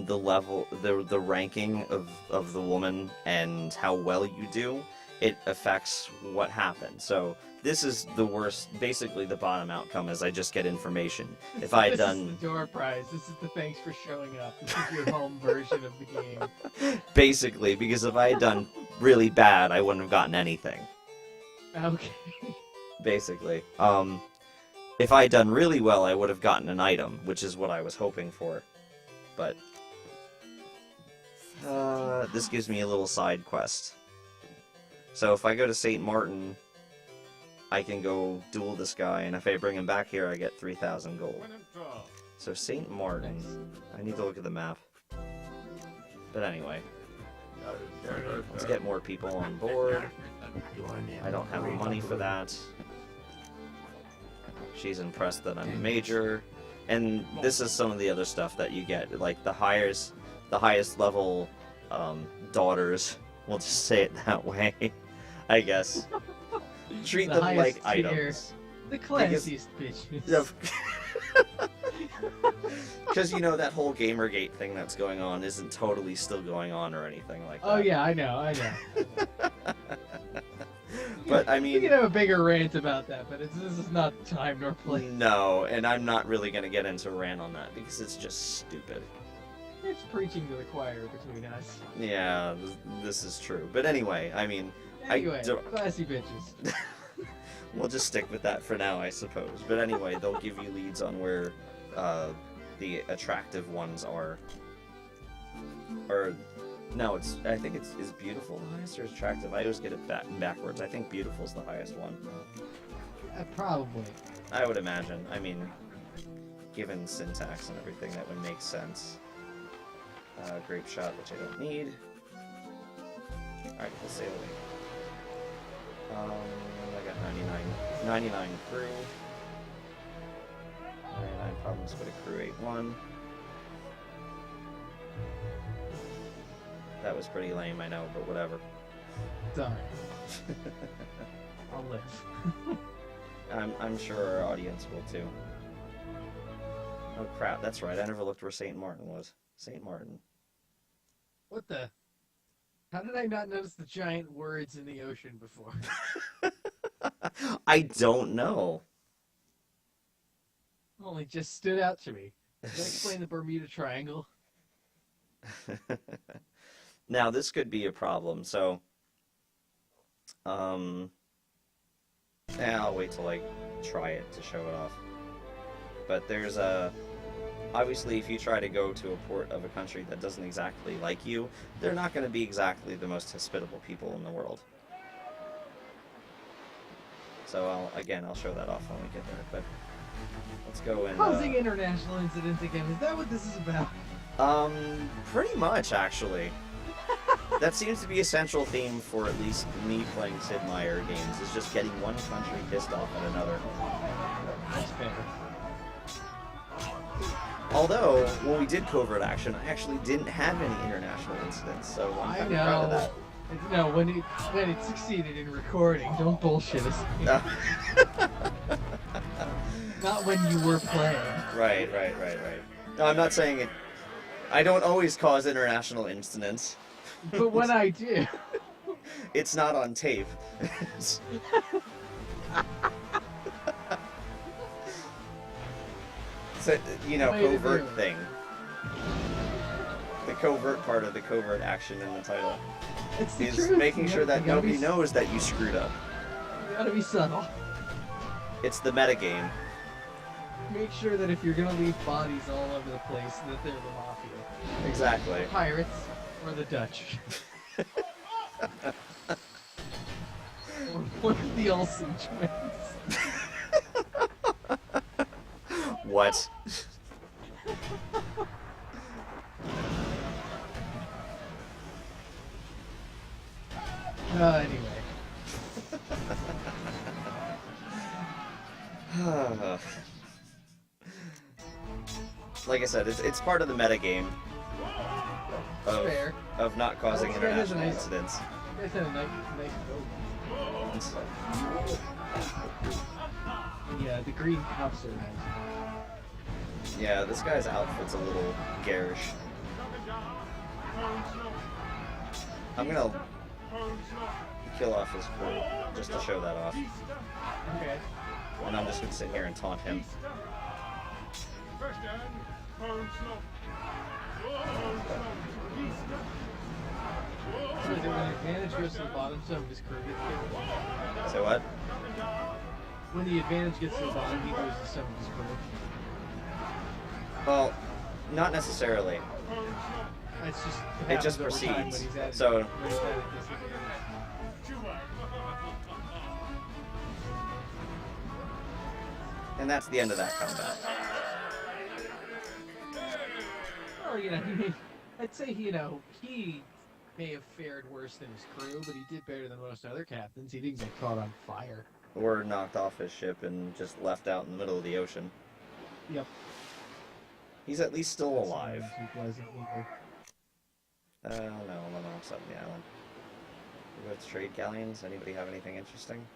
the level, the ranking of the woman and how well you do, it affects what happens. So this is the worst, basically the bottom outcome is I just get information. If I had done... This is the door prize. This is the thanks for showing up. This is your home version of the game. Basically, because if I had done really bad, I wouldn't have gotten anything. Okay. Basically. If I had done really well, I would have gotten an item, which is what I was hoping for. But this gives me a little side quest. So if I go to St. Martin, I can go duel this guy, and if I bring him back here, I get 3,000 gold. So St. Martin, I need to look at the map. But anyway, let's get more people on board. I don't have money for that. She's impressed that I'm a major. And this is some of the other stuff that you get, like the highest level daughters, we'll just say it that way, I guess. Treat The them highest like tier. items. The classiest bitches. Because, you know, that whole Gamergate thing that's going on isn't totally still going on or anything like that. Oh yeah, I know. But, I We mean... can have a bigger rant about that, but this is not time nor place. No, and I'm not really going to get into a rant on that, because it's just stupid. It's preaching to the choir between us. Yeah, this is true. But anyway, I mean... Anyway, don't- classy bitches. We'll just stick with that for now, I suppose. But anyway, they'll give you leads on where the attractive ones are. Or No, I think it's beautiful the highest or attractive. I always get it backwards. I think beautiful's the highest one. Probably. I would imagine. I mean, given syntax and everything, that would make sense. Grape shot, which I don't need. Alright, we'll sail away. I got 99 crew. 99 problems, but a crew 8-1. That was pretty lame, I know, but whatever. It's alright. I'll live. I'm sure our audience will too. Oh crap, that's right, I never looked where St. Martin was. St. Martin. What the? How did I not notice the giant words in the ocean before? I don't know. Only just stood out to me. Does that explain the Bermuda Triangle? Now, this could be a problem, so... I'll wait till I try it to show it off. But there's a... Obviously, if you try to go to a port of a country that doesn't exactly like you, they're not going to be exactly the most hospitable people in the world. So, I'll show that off when we get there, but... Let's go and... Causing international incidents again, is that what this is about? Pretty much, actually. That seems to be a central theme for at least me playing Sid Meier games, is just getting one country pissed off at another. That's fair. Although, when we did covert action, I actually didn't have any international incidents, so I'm kind of proud of that. No, when it succeeded in recording, don't bullshit us. Not when you were playing. Right. No, I'm not saying it... I don't always cause international incidents. But when I do... It's not on tape. So, covert thing. The covert part of the covert action in the title It's the is truth. making sure that nobody knows that you screwed up. You gotta be subtle. It's the metagame. Make sure that if you're gonna leave bodies all over the place, that they're the mafia. Exactly. The pirates or the Dutch. Or one of the Olsen twins. What? Anyway. Like I said, it's part of the metagame Fair. of not causing This guy has a international nice- incidents. You guys had a nice boat. Yeah, the green cups are nice. Yeah, this guy's outfit's a little garish. I'm gonna kill off his crew just to show that off. Okay. And I'm just gonna sit here and taunt him. So is it when the advantage goes to the bottom, some of his crew gets killed? So what? When the advantage gets to the bottom, he goes to some of his crew. Well, not necessarily. It's just It just happens over time when proceeds. he's at- So- when he's at a disadvantage. And that's the end of that combat. Well, I'd say he may have fared worse than his crew, but he did better than most other captains. He didn't get caught on fire. Or knocked off his ship and just left out in the middle of the ocean. Yep. He's at least still alive. He wasn't either. No, I'm on the wrong side of the island. We both trade galleons. Anybody have anything interesting?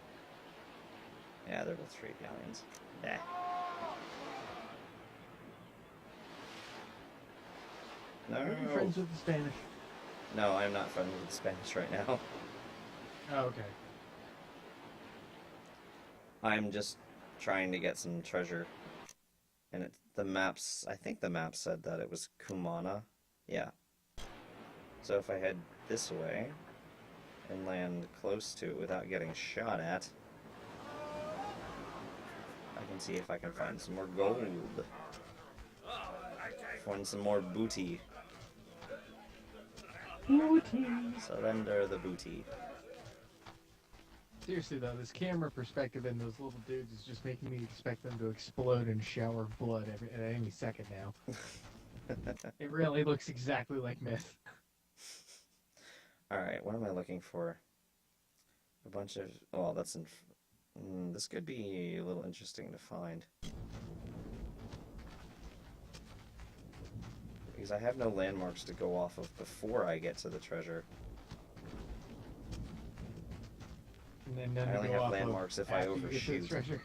Yeah, they're both trade galleons. Nah. No. Are you friends with the Spanish? No, I'm not friends with the Spanish right now. Oh, okay. I'm just trying to get some treasure. And the maps, I think the map said that it was Kumana. Yeah. So if I head this way and land close to it without getting shot at, I can see if I can find some more gold. Find some more booty. Booty. Surrender the booty. Seriously though, this camera perspective in those little dudes is just making me expect them to explode and shower blood at any second now. It really looks exactly like Myth. Alright, what am I looking for? A bunch of... Oh, that's in... this could be a little interesting to find. Because I have no landmarks to go off of before I get to the treasure. And then none I to only go have off landmarks of if I after you get to the overshoot. treasure.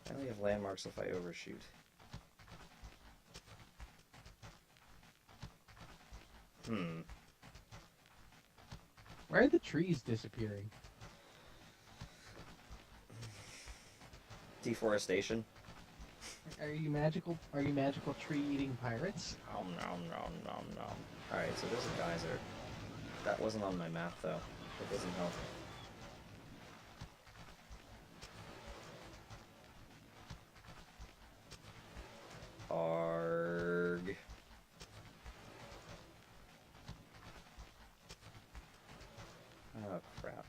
I only have landmarks if I overshoot. Why are the trees disappearing? Deforestation. Are you magical? Are you magical tree-eating pirates? Nom nom nom nom nom. Alright, so there's a geyser. That wasn't on my map though. That doesn't help. Arg. Oh crap.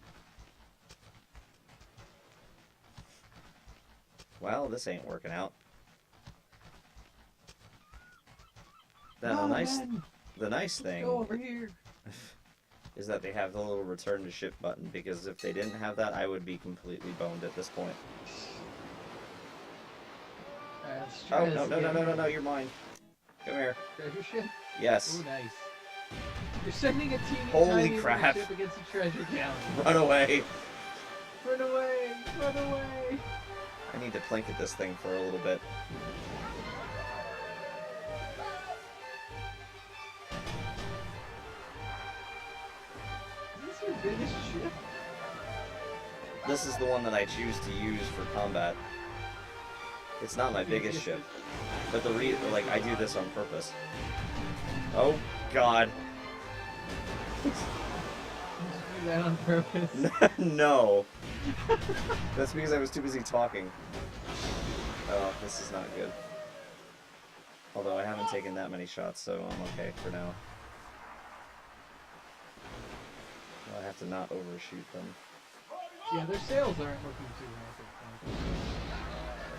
Well, this ain't working out. Now, No, the nice man, thing let's go over here. is that they have the little return to ship button, because if they didn't have that, I would be completely boned at this point. Oh, no, you're mine. Come here. Treasure ship? Yes. Oh, nice. You're sending a teeny Holy tiny little crap. ship against a treasure galleon. Run away. Run away! Run away! I need to plink at this thing for a little bit. Is this your biggest ship? This is the one that I choose to use for combat. It's not my biggest ship, but like I do this on purpose. Oh God. Did you do that on purpose? No. That's because I was too busy talking. Oh, this is not good. Although I haven't taken that many shots, so I'm okay for now. I have to not overshoot them. Yeah, their sails aren't looking too rapid.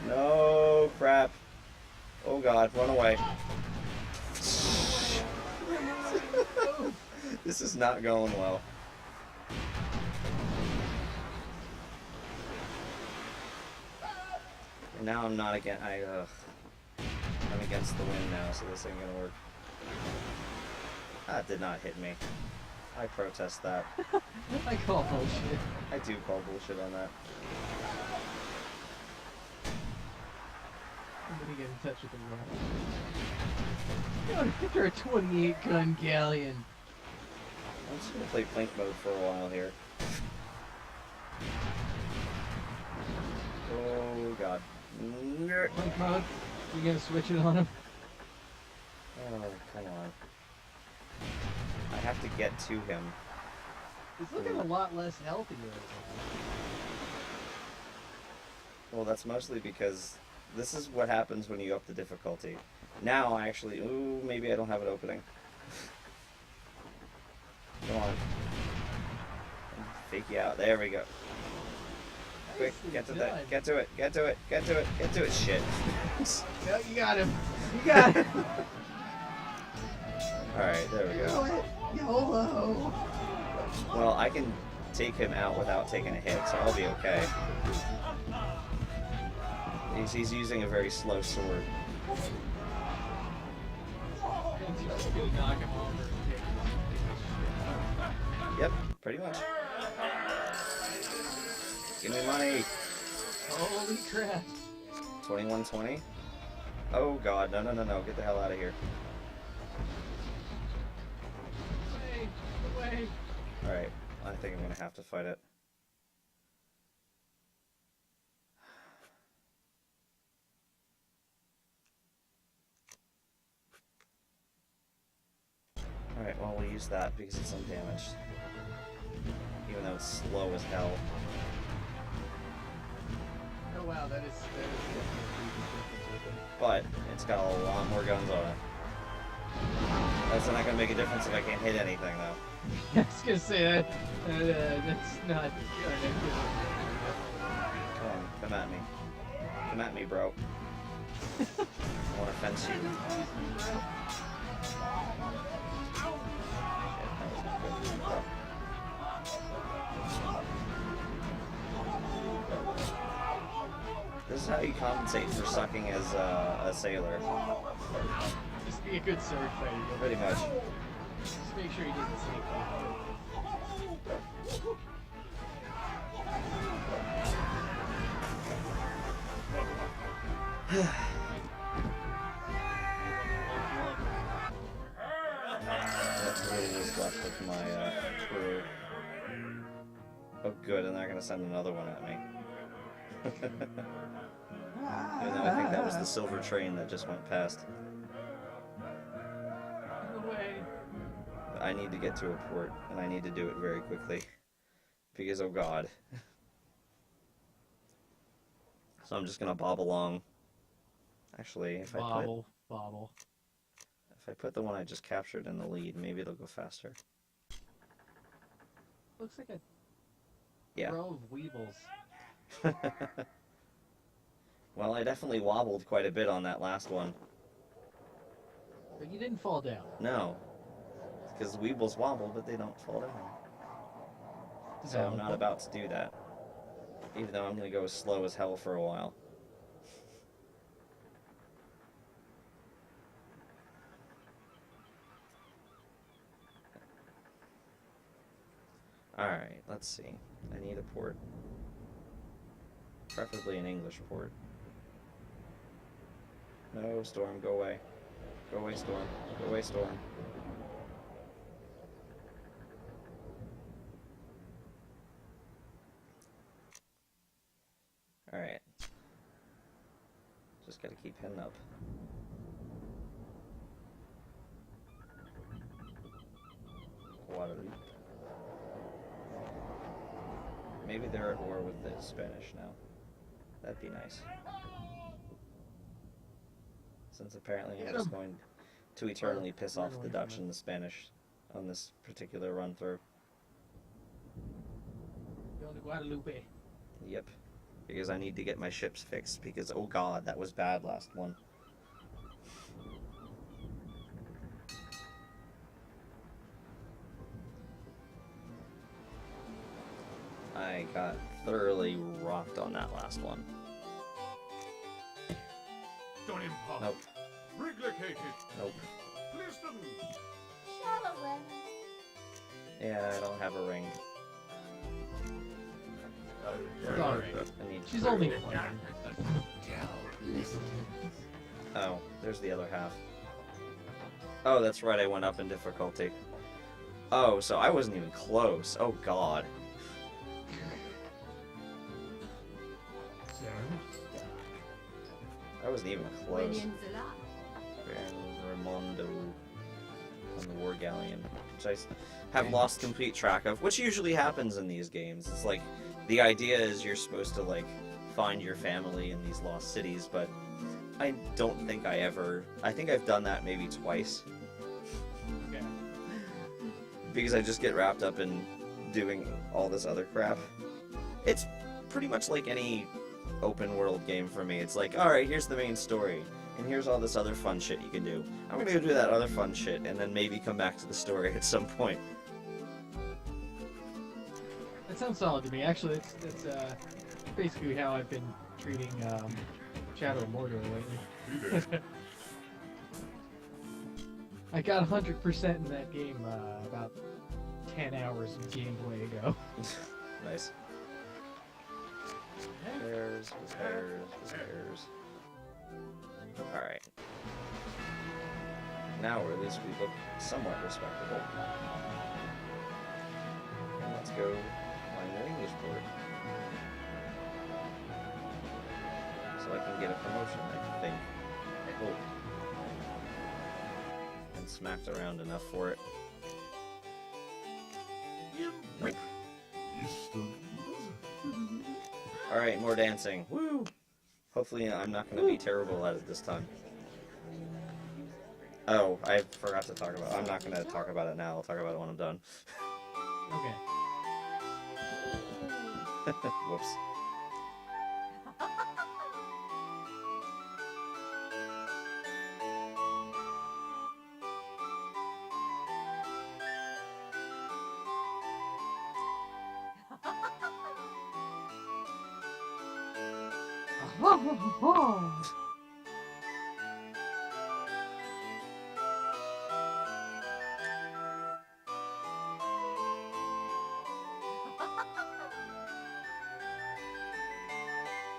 No crap. Oh God, run away. This is not going well. And now I'm not again. I'm against the wind now, so this ain't gonna work. That did not hit me. I protest that. I call bullshit. I do call bullshit on that. I'm gonna get in touch with the rock. Picture a 28 gun galleon. I'm just gonna play Plink mode for a while here. Oh God. Plink mode? You gonna switch it on him? Oh, come on. I have to get to him. He's looking a lot less healthy right Well, that's mostly because this is what happens when you up the difficulty. Now I actually... Ooh, maybe I don't have it opening. Come on. Fake you out. There we go. Quick, get to that. Get to it. Get to it. Get to it. Get to it. Shit. No, you got him. You got him. Alright, there we go. YOLO. Well, I can take him out without taking a hit, so I'll be okay. He's using a very slow sword. Yep, pretty much. Give me money. Holy crap. 2120. Oh God, no, no, no, no. Get the hell out of here. Away. Alright, I think I'm gonna have to fight it. Alright, well we'll use that because it's undamaged. Even though it's slow as hell. Oh wow, that is definitely a huge difference with it. But it's got a lot more guns on it. That's not gonna make a difference if I can't hit anything, though. I was gonna say that. That's not good. Come on, come at me. Come at me, bro. I want to fence you. Shit, that was not good, bro. This is how you compensate for sucking as a sailor. Just be a good sword fighter. Pretty much. Just make sure you didn't sneak That's really what's left with my crew. Oh good, and they're gonna send another one at me. Even though I think that was the silver train that just went past. away. I need to get to a port, and I need to do it very quickly. Because, oh god. So I'm just gonna bob along. Actually, if Bobble. I put the one I just captured in the lead, maybe it'll go faster. Looks like a Yeah. row of weebles. Well, I definitely wobbled quite a bit on that last one. But you didn't fall down. No. Because weebles wobble, but they don't fall down. So I'm not about to do that. Even though I'm going to go as slow as hell for a while. Alright, let's see. I need a port. Preferably an English port. No, Storm, go away. Go away, Storm. Go away, Storm. Alright. Just gotta keep heading up. Guadalupe. Maybe they're at war with the Spanish now. That'd be nice. Since apparently I'm just going to eternally piss off the Dutch and the Spanish on this particular run through. Going to Guadalupe. Yep. Because I need to get my ships fixed because, oh god, that was bad last one. I got thoroughly rocked on that last one. Don't impart. Nope. Replicated. Nope. Listen. Shallow. Yeah, I don't have a ring. Sorry. I need She's only one. Oh, there's the other half. Oh, that's right, I went up in difficulty. Oh, so I wasn't even close. Oh god. I wasn't even close. Williams a lot. Raimondo on the War Galleon, which I have lost complete track of, which usually happens in these games. It's like, the idea is you're supposed to, like, find your family in these lost cities, but I don't think I think I've done that maybe twice. Okay. Because I just get wrapped up in doing all this other crap. It's pretty much like any open world game for me. It's like, alright, here's the main story, and here's all this other fun shit you can do. I'm gonna go do that other fun shit, and then maybe come back to the story at some point. That sounds solid to me. Actually, it's basically how I've been treating Shadow of Mordor lately. I got 100% in that game about 10 hours of gameplay ago. Nice. Repairs. Alright. Now, or at least we look somewhat respectable. And let's go find an English port. So I can get a promotion, I think. I hope. And smacked around enough for it. Nope. Alright, more dancing. Woo! Hopefully I'm not going to be terrible at it this time. Oh, I forgot to talk about it. I'm not going to talk about it now. I'll talk about it when I'm done. Okay. Whoops.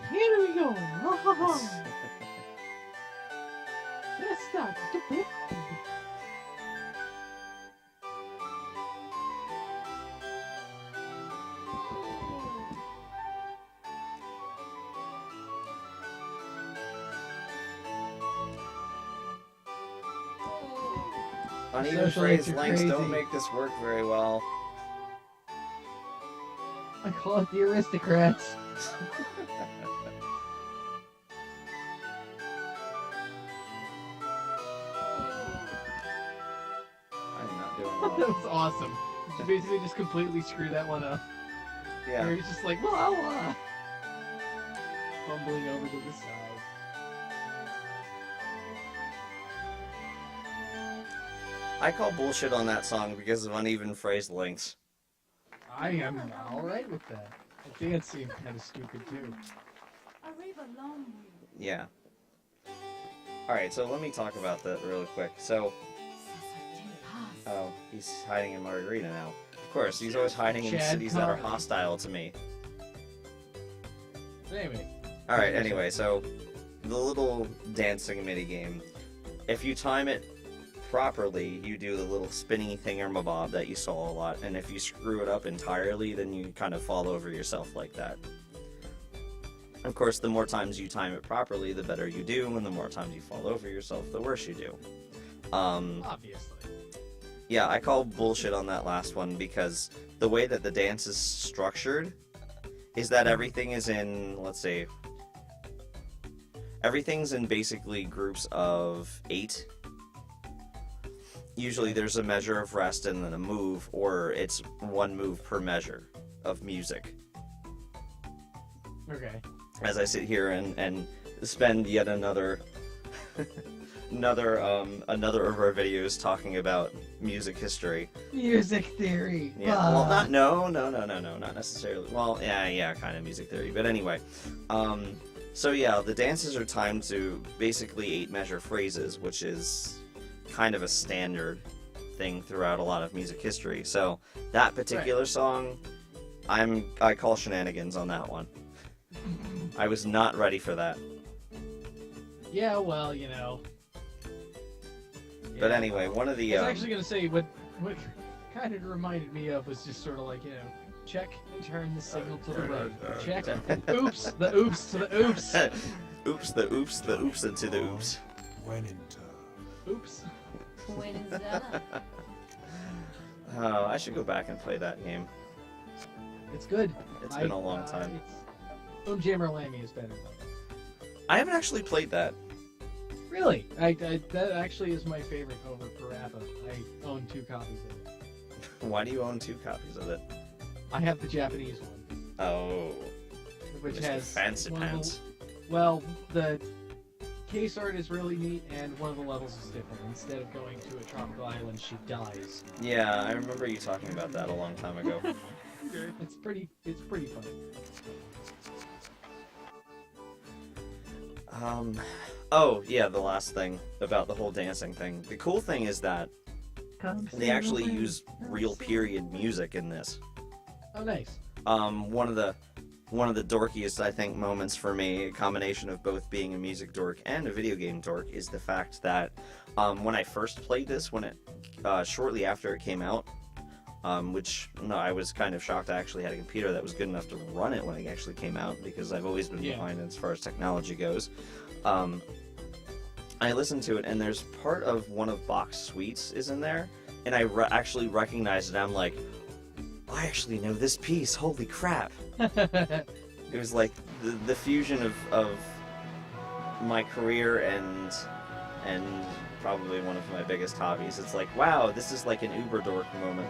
Here we go. Let's start. Uneven Social phrase links are lengths don't crazy. make this work very well. I call it the aristocrats. I'm not doing That well. was awesome. You basically just completely screw that one up. Yeah. Where he's just like, wah. Fumbling over to the side. I call bullshit on that song because of uneven phrase lengths. I am alright with that. The dance seemed kind of stupid too. Yeah. Alright, so let me talk about that really quick. So, oh, he's hiding in Margarita now. Of course, he's always hiding in Chad cities that are Conley. hostile to me. But anyway. Alright, anyway, so the little dancing minigame. If you time it properly, you do the little spinny thingamabob that you saw a lot, and if you screw it up entirely, then you kind of fall over yourself like that. Of course, the more times you time it properly, the better you do, and the more times you fall over yourself, the worse you do. Obviously. Yeah, I call bullshit on that last one because the way that the dance is structured is that everything is in, let's see, everything's in basically groups of 8. Usually there's a measure of rest and then a move, or it's one move per measure of music. Okay. As I sit here and spend yet another another of our videos talking about music history. Music theory. Yeah, well, not necessarily. Well, yeah, kind of music theory. But anyway, so yeah, the dances are timed to basically 8-measure phrases, which is kind of a standard thing throughout a lot of music history. So that particular song, I call shenanigans on that one. I was not ready for that. Yeah, well, you know. But Yeah. anyway, one of the I was actually gonna say what kind of reminded me of was just sort of like, you know, check and turn the signal to the right. Check. Oops. The oops to the oops. oops, the oops, the oops into the oops. Oops. Oh, I should go back and play that game. It's good. It's been a long time. Boom Jammer Lammy is better though. I haven't actually played that. Really? That actually is my favorite over Parappa. I own 2 copies of it. Why do you own 2 copies of it? I have the Japanese one, Oh, which Mr. has Fancy one of the- Pants. well, the case art is really neat, and one of the levels is different. Instead of going to a tropical island, she dies. Yeah, I remember you talking about that a long time ago. It's pretty fun. Oh, yeah, the last thing about the whole dancing thing. The cool thing is that they actually use real period music in this. Oh, nice. One of the dorkiest, I think, moments for me, a combination of both being a music dork and a video game dork, is the fact that when I first played this, shortly after it came out, I was kind of shocked I actually had a computer that was good enough to run it when it actually came out, because I've always been behind as far as technology goes. I listened to it, and there's part of one of Bach's suites is in there, and I actually recognized it. I'm like, I actually know this piece. Holy crap! It was like the fusion of my career and probably one of my biggest hobbies. It's like, wow, this is like an Uber dork moment.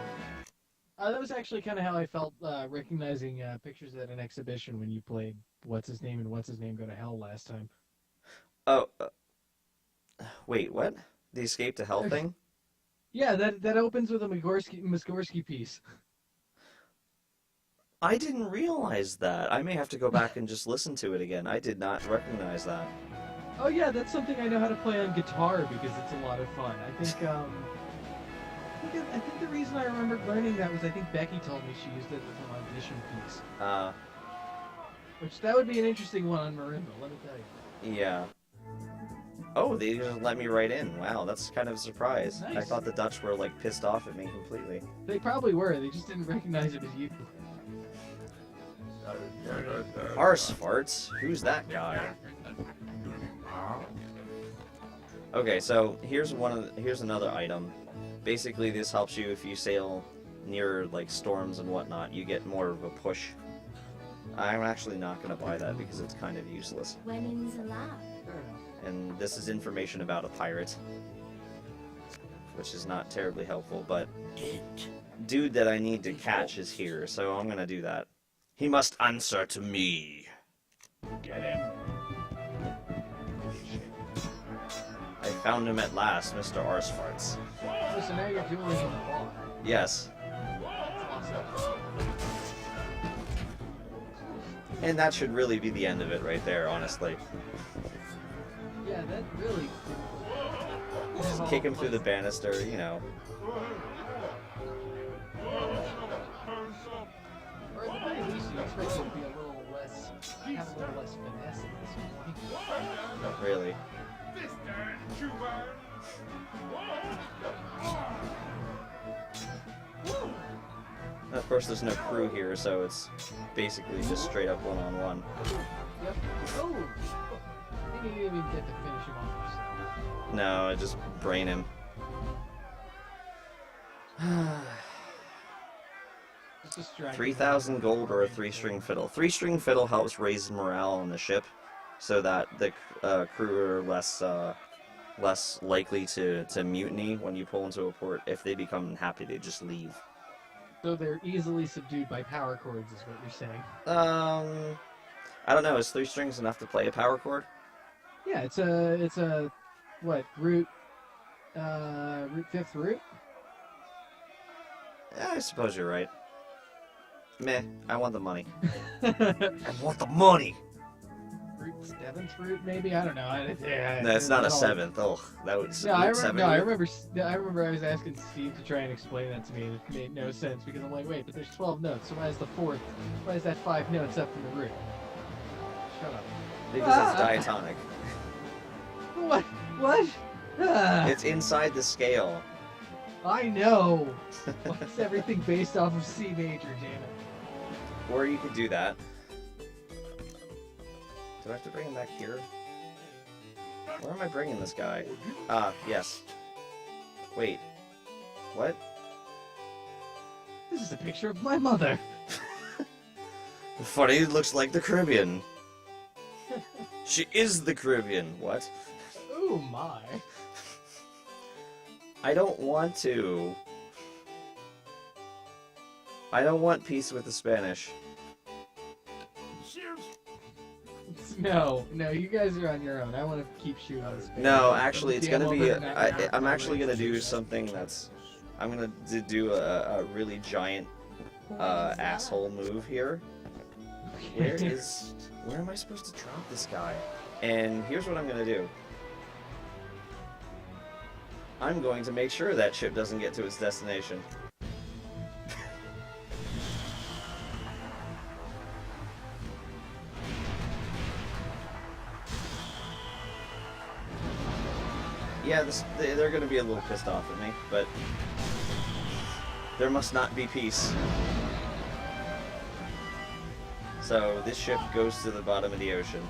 That was actually kind of how I felt recognizing pictures at an exhibition when you played What's His Name and What's His Name Go to Hell last time. Oh, wait, what? The Escape to Hell thing? Yeah, that opens with a Muskorsky piece. I didn't realize that. I may have to go back and just listen to it again. I did not recognize that. Oh yeah, that's something I know how to play on guitar because it's a lot of fun. I think the reason I remembered learning that was I think Becky told me she used it as an audition piece. Which that would be an interesting one on Marimba, let me tell you. Yeah. Oh, they just let me right in. Wow, that's kind of a surprise. Nice. I thought the Dutch were like pissed off at me completely. They probably were, they just didn't recognize it as you. Arse farts? Who's that guy? Okay, so here's another item. Basically, this helps you if you sail near like storms and whatnot. You get more of a push. I'm actually not going to buy that because it's kind of useless. Winning's allowed. Fair enough. And this is information about a pirate, which is not terribly helpful, but dude that I need to catch is here, so I'm going to do that. He must answer to me. Get him. I found him at last, Mr. Arsfarts. Oh, so now you're dueling in the ball. Yes. That's awesome. And that should really be the end of it right there, honestly. Yeah, that really... Just kick him through the banister, you know. Or at the very least, you expect it to be a little less... have a little less finesse at this point. Really. This darn Cuban. Of course, there's no crew here, so it's basically just straight up one-on-one. Yep. Oh! I think you didn't even get to finish him off. No, I just brain him. It's just dragging 3,000 gold or a 3-string fiddle. 3-string fiddle helps raise morale on the ship, so that the crew are less likely to mutiny when you pull into a port. If they become unhappy, they just leave. So they're easily subdued by power chords, is what you're saying. I don't know. Is 3 strings enough to play a power chord? Yeah, it's a what, root 5th root? Yeah, I suppose you're right. Meh, I want the money. Root I want the money! 7th root, maybe? I don't know. No, it's not a 7th. Oh, that would No, I remember. No, I root? remember. I was asking Steve to try and explain that to me, and it made no sense because I'm like, wait, but there's 12 notes, so why is the 4th? Why is that 5 notes up from the root? Shut up. Because it's diatonic. What? What? Ah, It's inside the scale. I know. What's everything based off of C major, damn it? Or you could do that. Do I have to bring him back here? Where am I bringing this guy? Ah, yes. Wait. What? This is a picture of my mother. Funny, it looks like the Caribbean. She is the Caribbean. What? Oh my. I don't want to. I don't want peace with the Spanish. Cheers. No, you guys are on your own. I want to keep shooting on this. No, actually, it's Damn gonna be. over the I'm actually gonna do something that's. I'm gonna do a really giant asshole move here. Where am I supposed to drop this guy? And here's what I'm gonna do. I'm going to make sure that ship doesn't get to its destination. Yeah, they're going to be a little pissed off at me, but there must not be peace. So this ship goes to the bottom of the ocean.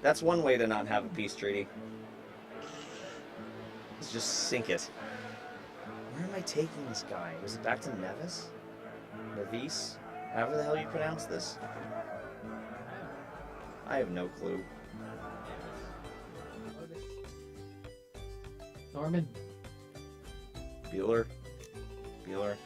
That's one way to not have a peace treaty. Let's just sink it. Where am I taking this guy? Was it back to Nevis? Nevis? However the hell you pronounce this? I have no clue. Norman. Bueller? Bueller?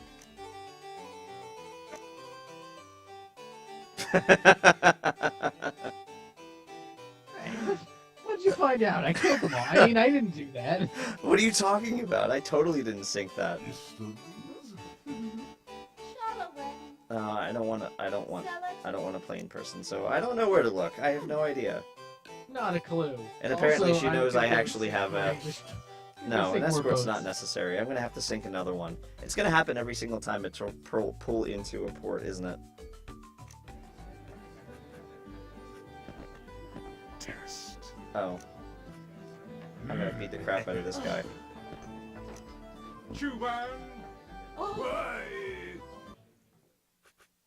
What'd you find out? I killed them all. I mean, I didn't do that. What are you talking about? I totally didn't sink that. I don't want to play in person, so I don't know where to look. I have no idea. Not a clue. And apparently Also, she knows I'm I gonna actually sink have my a... English- No, sink an more escort's boats. not necessary. I'm gonna have to sink another one. It's gonna happen every single time it's pull into a port, isn't it? Test. Oh. I'm gonna beat the crap out of this guy. Chuban. Why?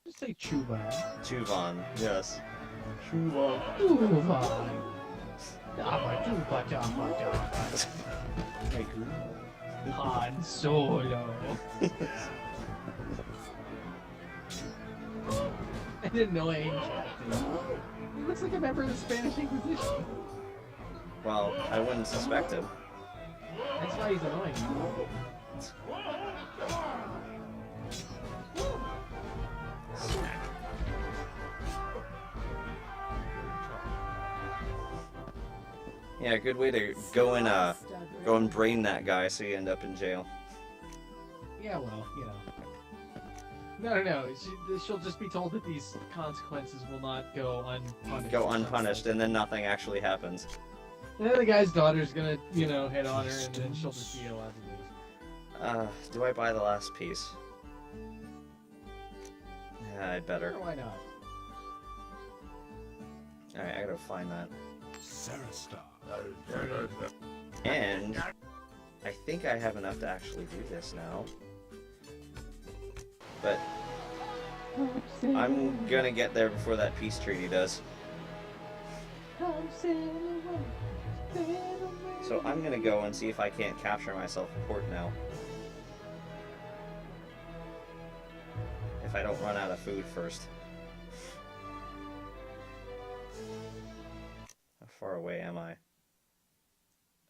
Just say Chuba. Chuvan, yes. Chuba. Dabba, Chuba, dabba, dabba. Han Solo. An annoying captain. He looks like a member of the Spanish Inquisition. Well, I wouldn't suspect him. That's why he's annoying. Yeah, good way to go and brain that guy so you end up in jail. Yeah, well, you know. No. She'll just be told that these consequences will not go unpunished. Go unpunished, and then nothing actually happens. And then the guy's daughter's gonna, hit on her, and then she'll just be allowed to leave. Do I buy the last piece? Yeah, I better. Sure, why not? Alright, I gotta find that. Sarastar. And I think I have enough to actually do this now. But I'm gonna get there before that peace treaty does. So I'm gonna go and see if I can't capture myself a port now. If I don't run out of food first. How far away am I?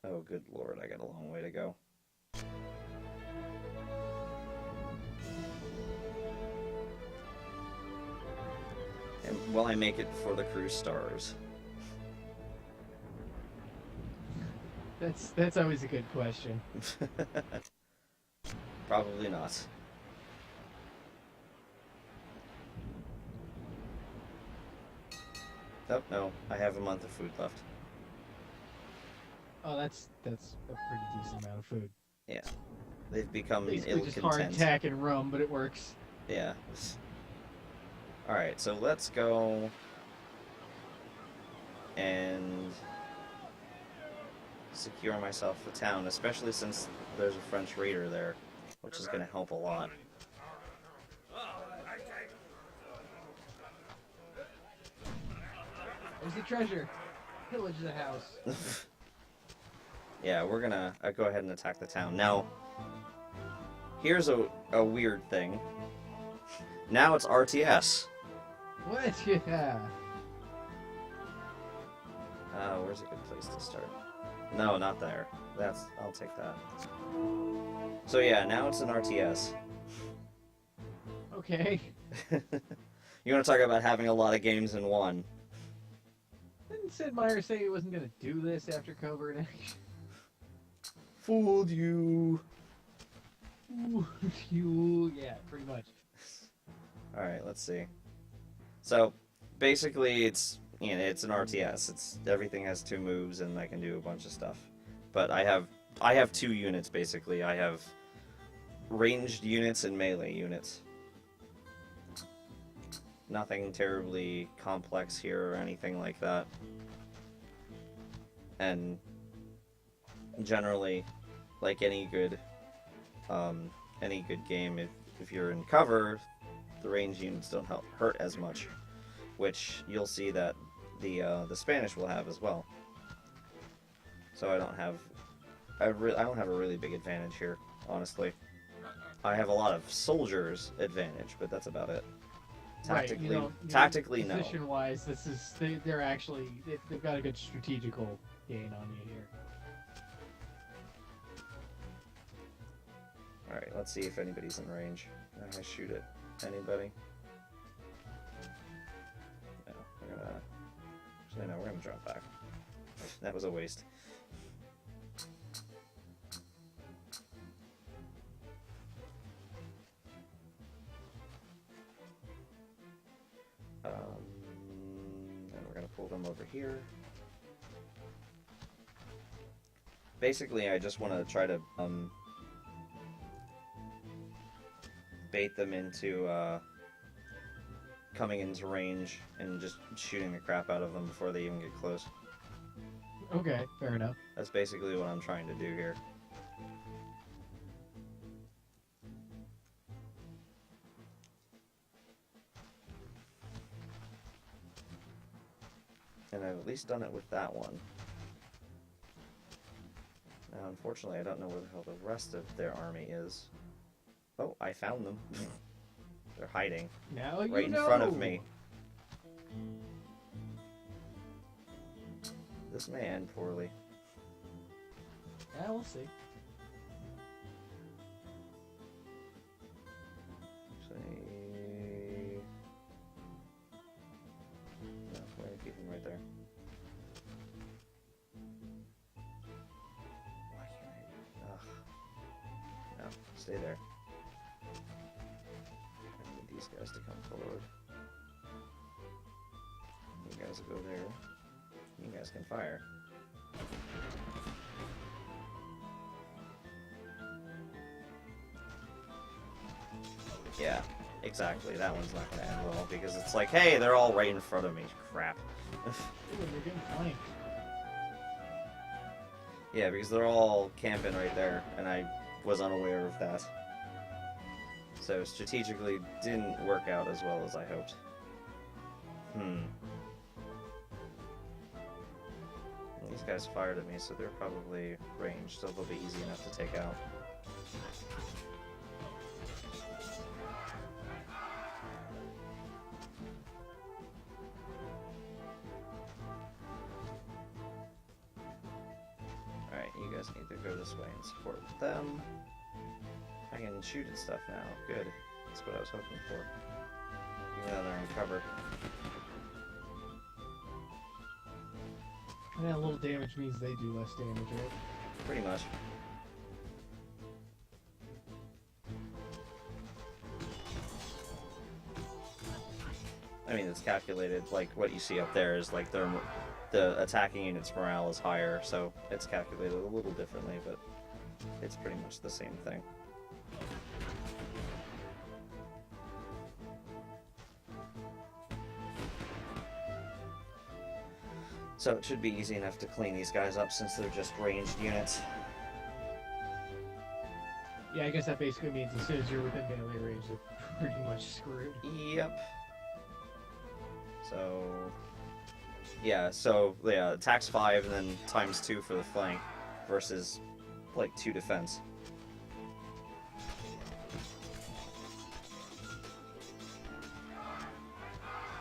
Oh, good lord, I got a long way to go. And will I make it before the cruise stars? That's always a good question. Probably not. Oh, no. I have a month of food left. Oh, that's a pretty decent amount of food. Yeah. They've become Basically just hard ill-content. attack and rum, but it works. Yeah. Alright, so let's go and secure myself a town, especially since there's a French raider there, which is going to help a lot. Where's the treasure? Pillage the house. Yeah, we're gonna go ahead and attack the town. Now, here's a weird thing. Now it's RTS. What? Yeah. Where's a good place to start? No, not there. I'll take that. So yeah, now it's an RTS. Okay. You want to talk about having a lot of games in one? Didn't Sid Meier say he wasn't gonna do this after Covert Action? Fooled you. Ooh, you, yeah, pretty much. Alright, let's see. So, basically it's an RTS. Everything has 2 moves and I can do a bunch of stuff. But I have 2 units basically. I have ranged units and melee units. Nothing terribly complex here or anything like that. And generally, like any good game, if you're in cover, the range units don't hurt as much, which you'll see that the Spanish will have as well. So I don't have I don't have a really big advantage here, honestly. I have a lot of soldiers advantage, but that's about it. Tactically, tactically, no. Position-wise, they're actually they've got a good strategical gain on you here. All right, let's see if anybody's in range. I shoot it. Anybody? No, we're gonna. Actually, no, we're gonna drop back. That was a waste. And we're gonna pull them over here. Basically, I just want to try to bait them into coming into range and just shooting the crap out of them before they even get close. Okay, fair enough. That's basically what I'm trying to do here. And I've at least done it with that one. Now, unfortunately, I don't know where the hell the rest of their army is. Oh, I found them. They're hiding. Now you right in know. front of me. This may end poorly. Yeah, we'll see. Actually... No, we're gonna keep him right there. Why can't I... Ugh. No, stay there. I need these guys to come forward. You guys will go there. You guys can fire. Yeah, exactly. That one's not going to end well because it's like, hey, they're all right in front of me. Crap. Ooh, you're getting flanked. Yeah, because they're all camping right there, and I was unaware of that. So strategically, didn't work out as well as I hoped. These guys fired at me, so they're probably ranged, so they'll be easy enough to take out. Alright, you guys need to go this way and support them. I can shoot at stuff now. Good. That's what I was hoping for. Even though they're in cover. And that little damage means they do less damage, right? Pretty much. I mean, it's calculated. Like, what you see up there is like the attacking unit's morale is higher, so it's calculated a little differently, but it's pretty much the same thing. So it should be easy enough to clean these guys up since they're just ranged units. Yeah, I guess that basically means as soon as you're within melee range, they're pretty much screwed. Yep. So... yeah, attacks 5 and then times 2 for the flank versus, like, 2 defense.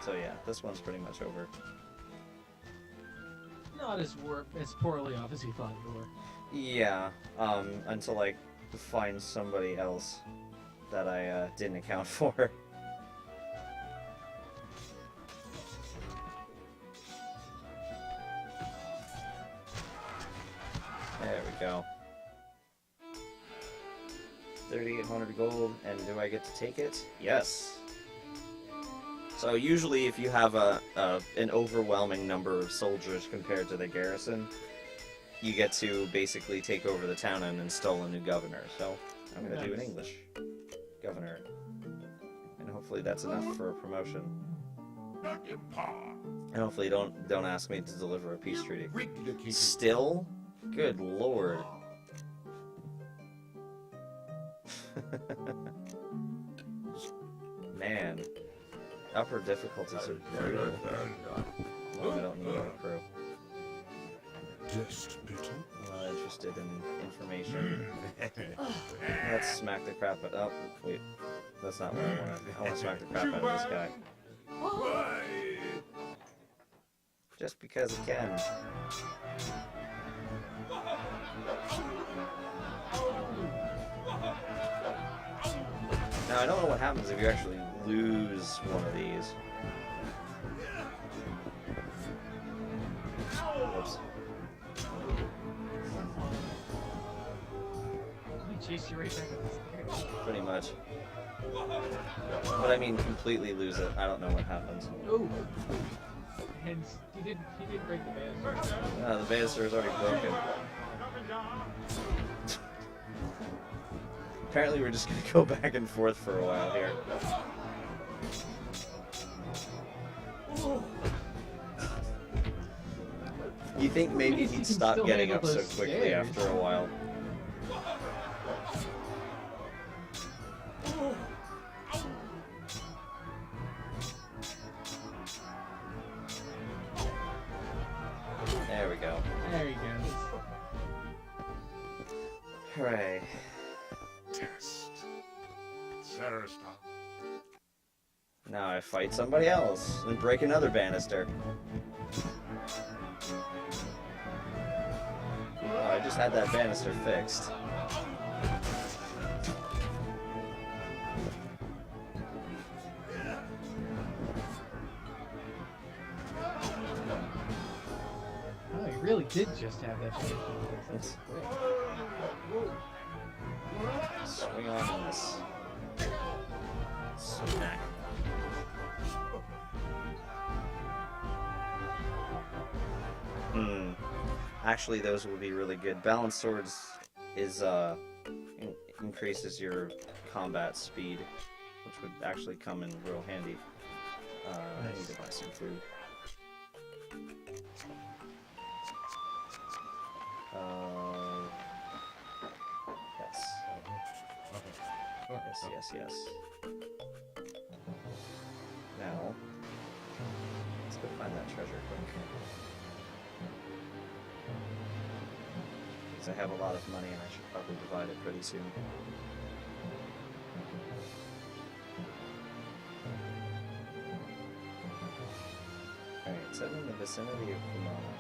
So yeah, this one's pretty much over. Not as poorly off as he thought you were. Yeah, until I find somebody else that I didn't account for. There we go. 3,800 gold, and do I get to take it? Yes. So usually if you have an overwhelming number of soldiers compared to the garrison, you get to basically take over the town and install a new governor. So I'm going to do an English governor. And hopefully that's enough for a promotion. And hopefully don't ask me to deliver a peace treaty. Still? Good lord. Man. Upper difficulties are brutal. Well, I don't need a crew. Just bitter. Well, interesting. interested in information. Let's smack the crap out. Oh, wait. That's not what I want. I want to smack the crap out of this guy. Just because I can. Now, I don't know what happens if you actually lose one of these. Oops. He chased you right back at the stairs. Pretty much. But I mean, completely lose it. I don't know what happens. Oh! And he didn't break the banister. The banister is already broken. Apparently we're just gonna go back and forth for a while here. You think maybe he'd stop getting up so quickly after a while. There we go. There he goes. Hooray. Test. Sarastan. Now I fight somebody else and break another banister. Oh, I just had that banister fixed. Oh, he really did just have that banister fixed. That's quick. Swing on this. Smack. Actually, those will be really good. Balance swords is increases your combat speed, which would actually come in real handy. I need to buy some food. Yes. Yes. Now, let's go find that treasure quick. Because I have a lot of money and I should probably divide it pretty soon. Alright, it's in the vicinity of Kumana.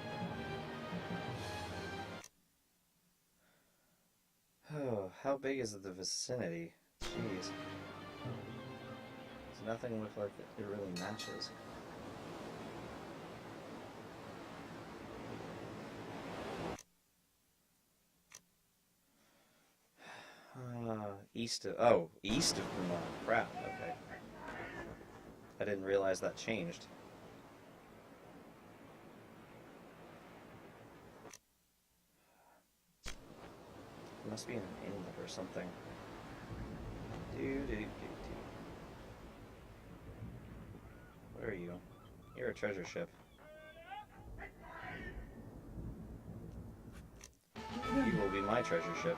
Oh, how big is the vicinity? Jeez. Does nothing look like it really matches? East of Kumana. Crap, okay. I didn't realize that changed. It must be an inlet or something. Where are you? You're a treasure ship. You will be my treasure ship.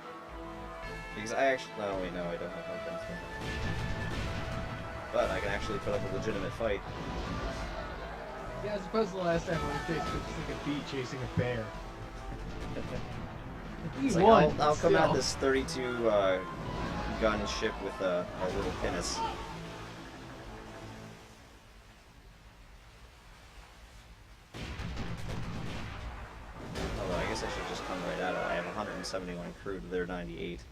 Because I actually... Oh, wait, no, I don't have weapons. But I can actually put up a legitimate fight. Yeah, as opposed to the last time I was chasing like a bee chasing a bear. It's He like, won. I'll come at still. this 32 gun ship with a little pinnace. Although I guess I should just come right at it. I have 171 crew to their 98.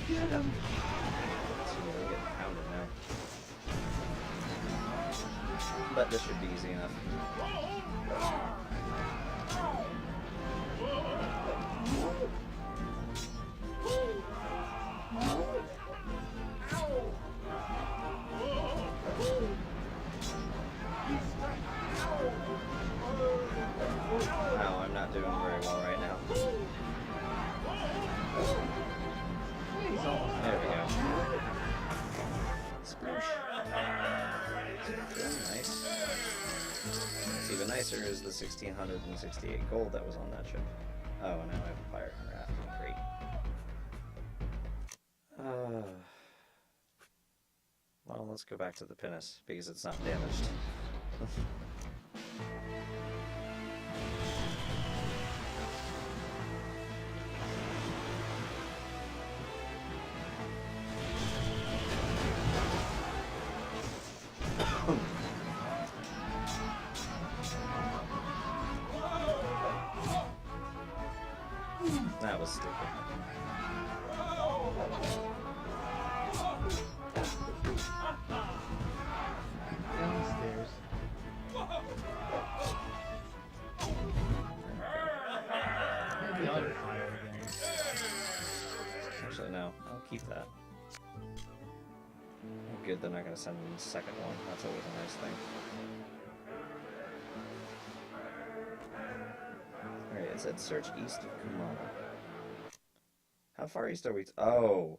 Get him! So they're getting pounded now. But this should be easy enough. Wow, I'm not doing very well right now. He's almost There we go. Sploosh. Nice. What's even nicer is the 1,668 gold that was on that ship. Oh, now I have a pirate raft. Great. Well, let's go back to the pinnace, because it's not damaged. That was stupid. Downstairs. Maybe the other file again. Actually, no. I'll keep that. Good, they're not going to send me the second one. That's always a nice thing. Alright, it said search east of Kumano. How far east are we? Oh!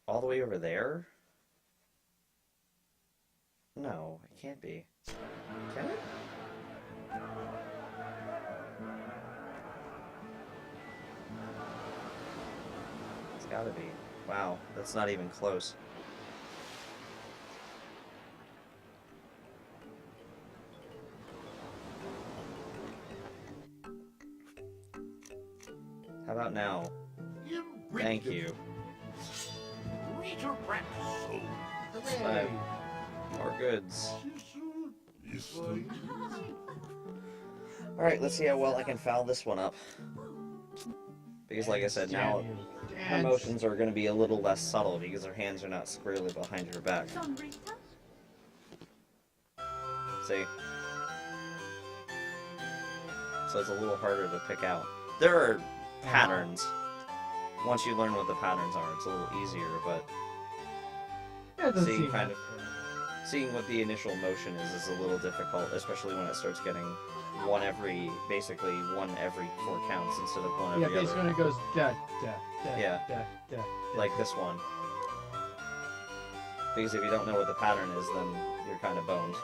All the way over there? No, it can't be. Can it? It's gotta be. Wow, that's not even close. How about now? Thank you. Reader Brett soul. Hooray! More goods. Alright, let's see how well I can foul this one up. Because like I said, now her Dance. motions are going to be a little less subtle because her hands are not squarely behind her back. See? So it's a little harder to pick out. There are patterns. Once you learn what the patterns are, it's a little easier, but Yeah, it doesn't seeing seem kind like of seeing what the initial motion is a little difficult, especially when it starts getting basically one every 4 counts instead of one yeah, every basically other. when it goes da da da Yeah. da da da. Like this one. Because if you don't know what the pattern is, then you're kind of boned.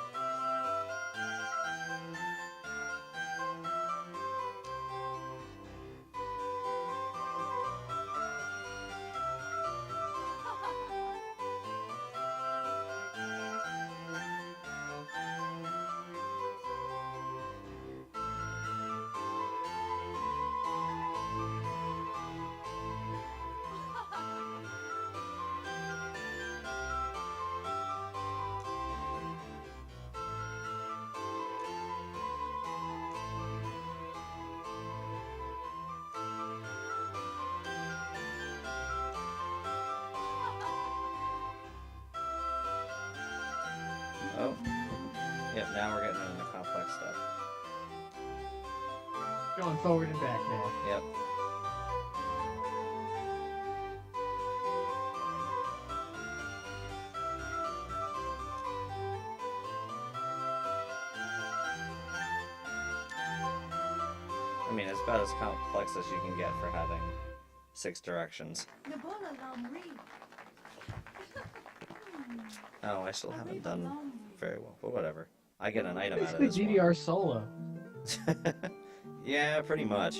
Oh. Yep, now we're getting into the complex stuff. Going forward and back now. Yep. I mean, it's about as complex as you can get for having 6 directions. Oh, I still haven't done very well, but whatever. I get an item out of Basically this DDR solo. one. Yeah, pretty much.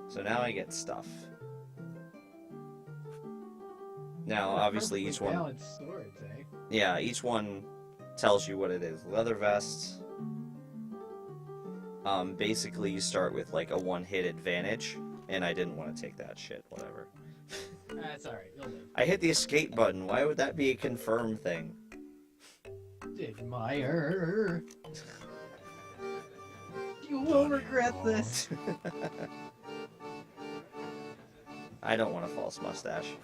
So now I get stuff. Now, obviously, each one... Balanced swords, eh? Yeah, each one tells you what it is. Leather vest. Basically, you start with like a 1-hit advantage, and I didn't want to take that shit. Whatever. That's alright, you'll live. I hit the escape button. Why would that be a confirm thing? Sid Meier. You will regret this. I don't want a false mustache.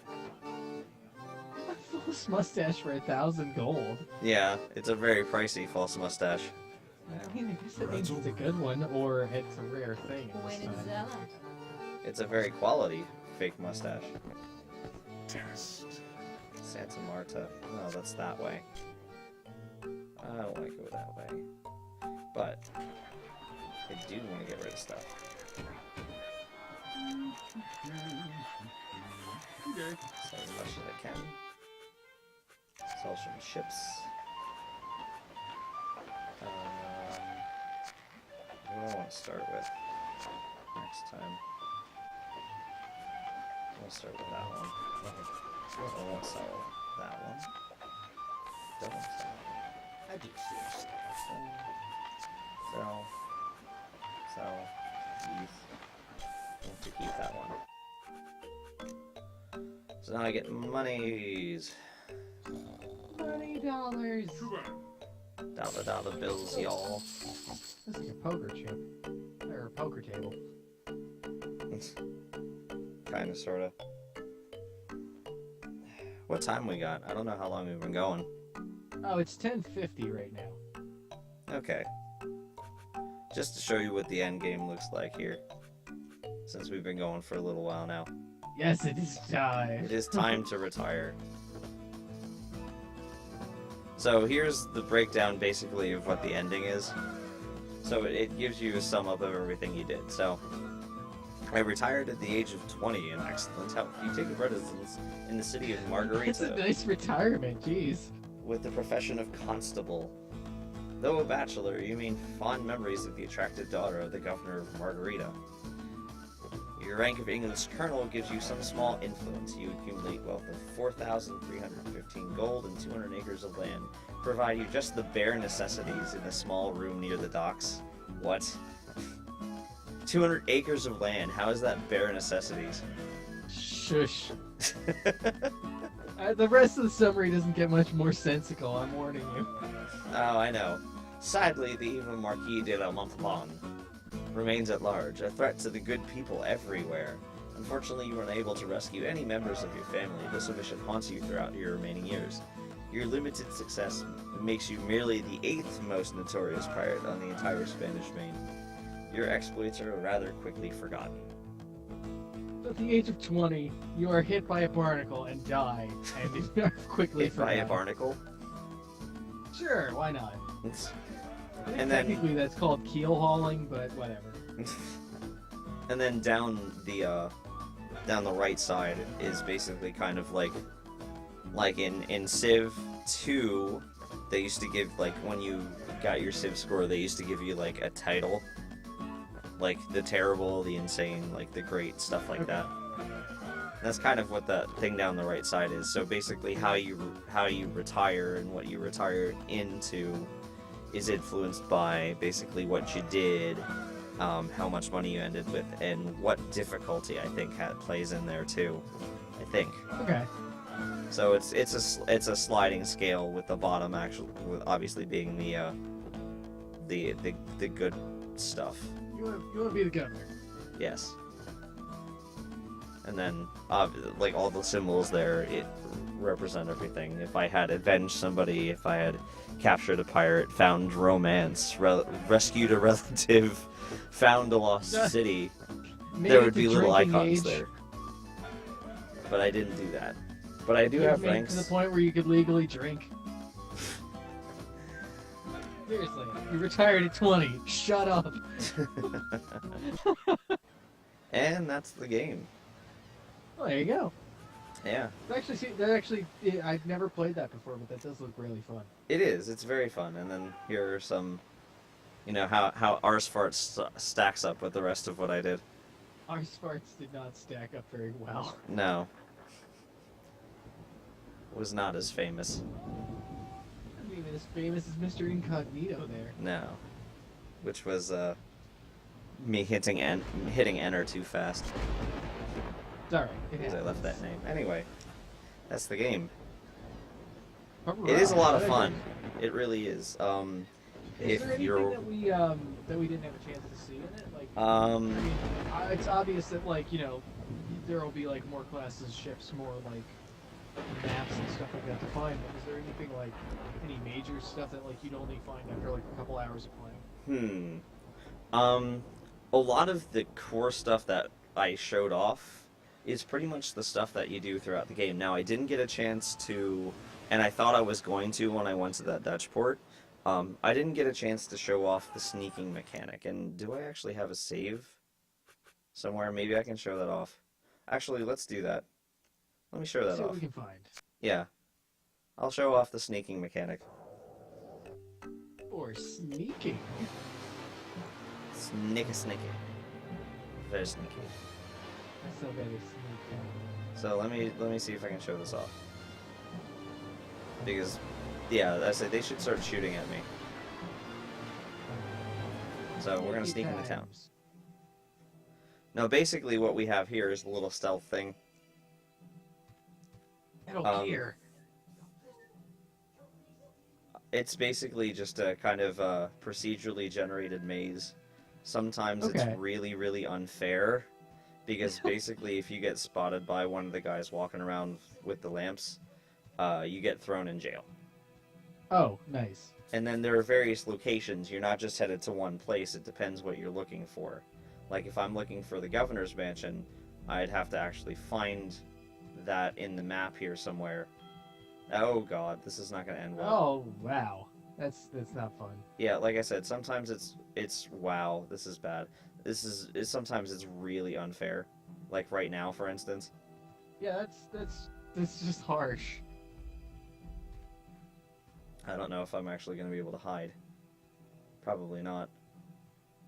A false mustache for 1,000 gold. Yeah, it's a very pricey false mustache. I mean, I guess that means it's a good one, or it's a rare thing. at this time. It's a very quality fake mustache. Test. Santa Marta. No, that's that way. I don't want to go that way. But I do want to get rid of stuff. Okay. Sell as much as I can. Sell some ships. What do I want to start with next time? I want to start with that one. I won't sell that one. Don't want to sell that one. I do see stuff. Sell. Sell. Keep. Want to keep that one. So now I get monies. $20. Dollar bills, y'all. This is like a poker chip. Or a poker table. Kinda, sorta. What time we got? I don't know how long we've been going. Oh, it's 10:50 right now. Okay. Just to show you what the end game looks like here. Since we've been going for a little while now. Yes, it is time. It is time to retire. So here's the breakdown basically of what the ending is. So it gives you a sum up of everything you did. So I retired at the age of 20 in excellent health. You take residence in the city of It's a Margarita nice retirement, jeez. with the profession of constable. Though a bachelor, you mean fond memories of the attractive daughter of the governor of Margarita. Your rank of England's colonel gives you some small influence. You accumulate wealth of 4,315 gold and 200 acres of land. Provide you just the bare necessities in a small room near the docks. What? 200 acres of land. How is that bare necessities? Shush. The rest of the summary doesn't get much more sensical, I'm warning you. Oh, I know. Sadly, the evil Marquis de la Montauban remains at large, a threat to the good people everywhere. Unfortunately, you were unable to rescue any members of your family. This omission haunts you throughout your remaining years. Your limited success makes you merely the 8th most notorious pirate on the entire Spanish Main. Your exploits are rather quickly forgotten. At the age of 20, you are hit by a barnacle and die, and you are quickly Hit by a forgotten. barnacle? Sure, why not? I think And then- technically that's called keel hauling, but whatever. And then down the right side is basically kind of like in Civ 2, they used to give, like, when you got your Civ score, they used to give you like a title, like the terrible, the insane, like the great, stuff like that. That's kind of what that thing down the right side is. So basically how you retire and what you retire into is influenced by basically what you did, how much money you ended with, and what difficulty I think plays in there too. I think. Okay. So it's a sliding scale with the bottom with obviously being the good stuff. You want to be the governor. Yes. And then like all the symbols there, it represent everything. If I had avenged somebody, if I had captured a pirate, found romance, rescued a relative, found a lost city, Made there it would to be little drinking icons age. there. But I didn't do that. But I do You have made it ranks. to the point where you could legally drink. Seriously, you retired at 20. Shut up. And that's the game. Well, there you go. Yeah, I've never played that before, but that does look really fun. it is. It's very fun. And then here are some, how Arsfart stacks up with the rest of what I did. Our Sparks did not stack up very well. No. Was not as famous. Not even as famous as Mr. Incognito there. No. Which was me hitting enter too fast It's alright. because I left that name. Anyway, that's the game. Alright, It is a lot of whatever. fun. It really is. Is there If anything you're that we didn't have a chance to see in it? Like, I mean, it's obvious that there will be like more classes, ships, more like maps and stuff like that to find. But is there anything like any major stuff that like you'd only find after like a couple hours of playing? A lot of the core stuff that I showed off is pretty much the stuff that you do throughout the game. Now, I didn't get a chance to, and I thought I was going to when I went to that Dutch port. I didn't get a chance to show off the sneaking mechanic. And do I actually have a save somewhere? Maybe I can show that off. Actually, let's do that. Let me show that See what off. we can find. Yeah. I'll show off the sneaking mechanic. Or sneaking. Sneaky. Very sneaky. That's not very sneaking. So let me see if I can show this off. Because, yeah, I said they should start shooting at me. So we're gonna sneak into town. No, basically what we have here is a little stealth thing. Metal Gear. It's basically just a kind of procedurally generated maze. Sometimes it's Okay. really, really unfair, Because basically, if you get spotted by one of the guys walking around with the lamps, you get thrown in jail. Oh, nice. And then there are various locations. You're not just headed to one place. It depends what you're looking for. Like if I'm looking for the governor's mansion, I'd have to actually find that in the map here somewhere. Oh god, this is not going to end well. Oh, wow. That's not fun. Yeah, like I said, sometimes it's wow, this is bad. Sometimes it's really unfair. Like right now, for instance. Yeah, that's just harsh. I don't know if I'm actually going to be able to hide. Probably not.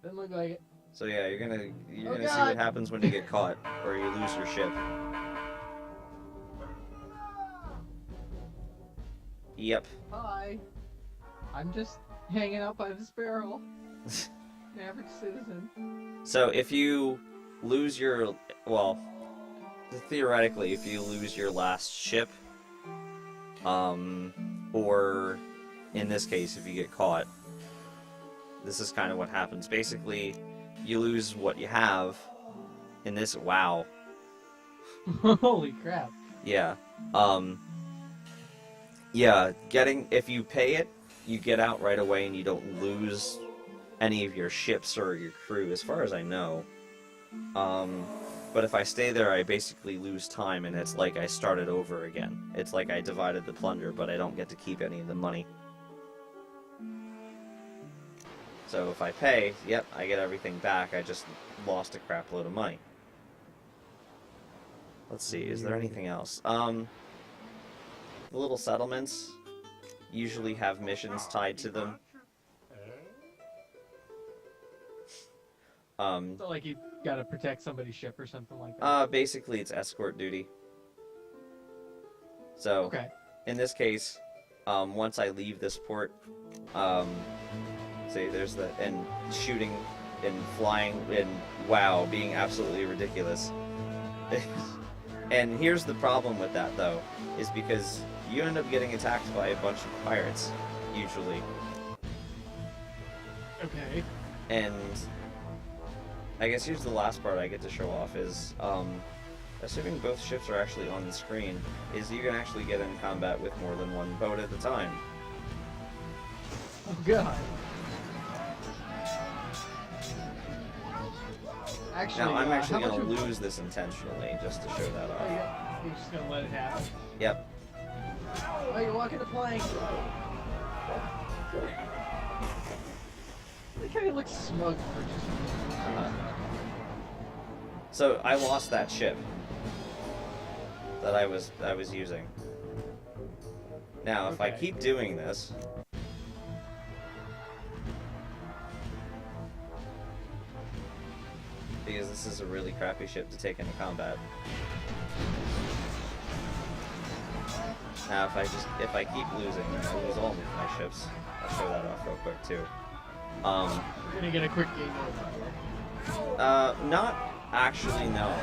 Doesn't look like it. So yeah, you're gonna Oh, see God. what happens when you get caught or you lose your ship. Yep. Hi. I'm just hanging out by this barrel. An average citizen. So if you lose your, well, theoretically, if you lose your last ship, or in this case, if you get caught, this is kind of what happens. Basically, you lose what you have. In this, wow, Holy crap. yeah, yeah. If you pay it, you get out right away, and you don't lose any of your ships or your crew, as far as I know. But if I stay there, I basically lose time, and it's like I started over again. It's like I divided the plunder, but I don't get to keep any of the money. So if I pay, yep, I get everything back. I just lost a crap load of money. Let's see, is there anything else? The little settlements usually have missions tied to them. So like you gotta protect somebody's ship or something like that. Basically it's escort duty. So, Okay. in this case, once I leave this port, see, there's and shooting and flying and wow, being absolutely ridiculous. And here's the problem with that, though, is because you end up getting attacked by a bunch of pirates, usually. Okay. And I guess here's the last part I get to show off is, assuming both ships are actually on the screen, is you can actually get in combat with more than one boat at a time. Oh god. Actually, Now, I'm actually how going to much of- lose this intentionally, just to show that Oh, off. yeah. You're just gonna let it happen. Yep. Oh, you're walking the plank. Look how he looks smug for just. So, I lost that ship that I was using. Now, if I Okay. keep doing this... because this is a really crappy ship to take into combat. Now, if I keep losing, then I lose all of my ships. I'll show that off real quick too. We're gonna get a quick game over here. Not actually, no.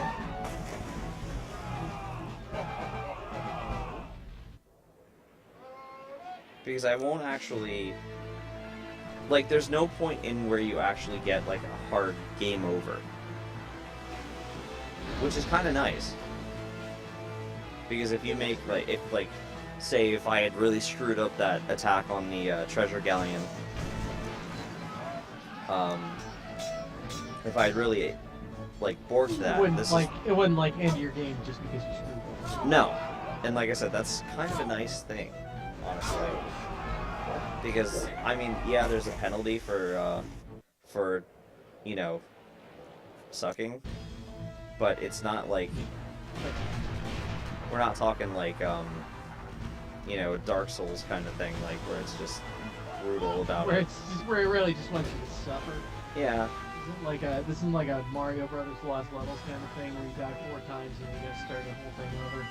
Because I won't actually... like, there's no point in where you actually get, like, a hard game over. Which is kind of nice. Because if you make, like, say if I had really screwed up that attack on the treasure galleon, if I had really, like, borked that, It wouldn't this like it wouldn't like end your game just because you screwed up. no. And like I said, that's kind of a nice thing, honestly. Because, I mean, yeah, there's a penalty for, you know, sucking, but it's not like, we're not talking like, you know, Dark Souls kind of thing, like, where it's just brutal about Where it. it's just, where it really just wants you to suffer. Yeah. This isn't like a Mario Brothers Lost Levels kind of thing where you die 4 times and you gotta start the whole thing over.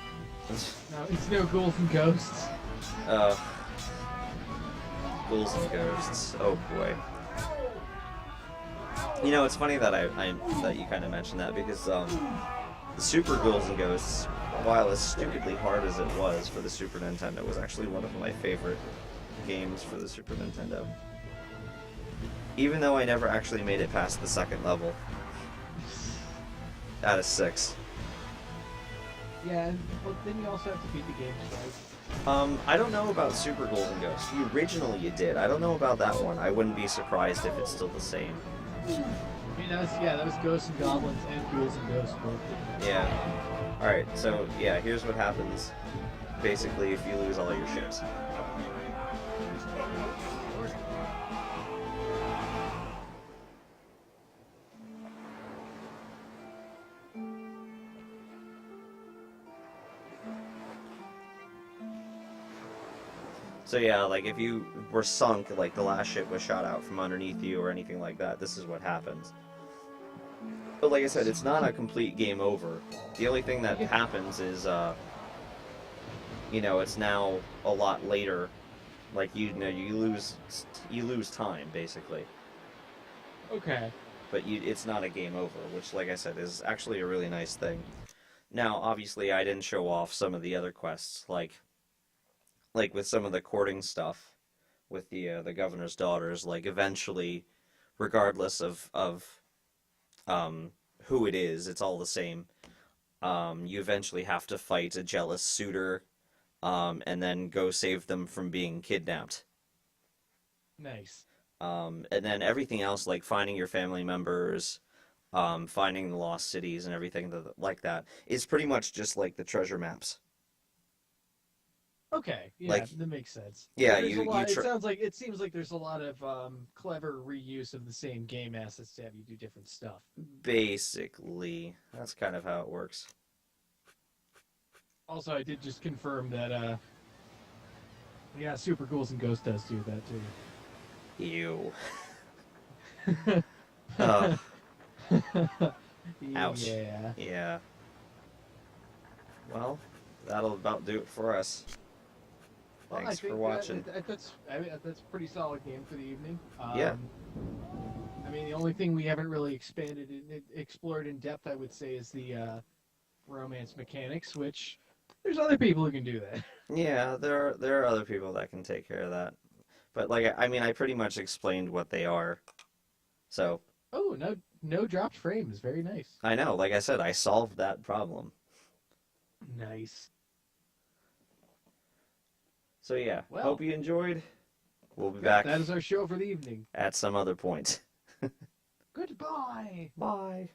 No, it's no ghouls and ghosts. Ghouls and ghosts. Oh boy. You know, it's funny that that you kind of mentioned that because the Super Ghouls and Ghosts, while as stupidly hard as it was for the Super Nintendo, was actually one of my favorite games for the Super Nintendo. Even though I never actually made it past the second level. out of 6. Yeah, but then you also have to beat the games, right? I don't know about Super Golden Ghost. Originally you did. I don't know about that one. I wouldn't be surprised if it's still the same. I mean, that was Ghosts and Goblins and Ghouls and Ghosts both. Yeah. Alright, so yeah, here's what happens. Basically, if you lose all your ships. So yeah, like if you were sunk, like the last ship was shot out from underneath you or anything like that, this is what happens. But like I said, it's not a complete game over. The only thing that happens is, it's now a lot later. Like you lose time basically. Okay. But it's not a game over, which, like I said, is actually a really nice thing. Now, obviously, I didn't show off some of the other quests, like with some of the courting stuff with the governor's daughters. Like eventually, regardless of who it is, it's all the same. You eventually have to fight a jealous suitor, and then go save them from being kidnapped. Nice. And then everything else, like finding your family members, finding the lost cities and everything like that, is pretty much just like the treasure maps. Okay, yeah, Like, that makes sense. yeah, There's a lot, it seems like there's a lot of clever reuse of the same game assets to have you do different stuff. Basically, that's kind of how it works. Also, I did just confirm that, yeah, Super Ghouls and Ghost does do that too. Ew. Oh, ouch. Yeah. Yeah. Well, that'll about do it for us. Well, Thanks I think for watching. that's a pretty solid game for the evening. Yeah. I mean, the only thing we haven't really explored in depth, I would say, is the romance mechanics, which there's other people who can do that. Yeah, there are other people that can take care of that. But like I mean, I pretty much explained what they are. So, Oh, no dropped frames. Very nice. I know, like I said, I solved that problem. Nice. So yeah, Well, hope you enjoyed. We'll be Yeah, back that is our show for the evening. at some other point. Goodbye. Bye.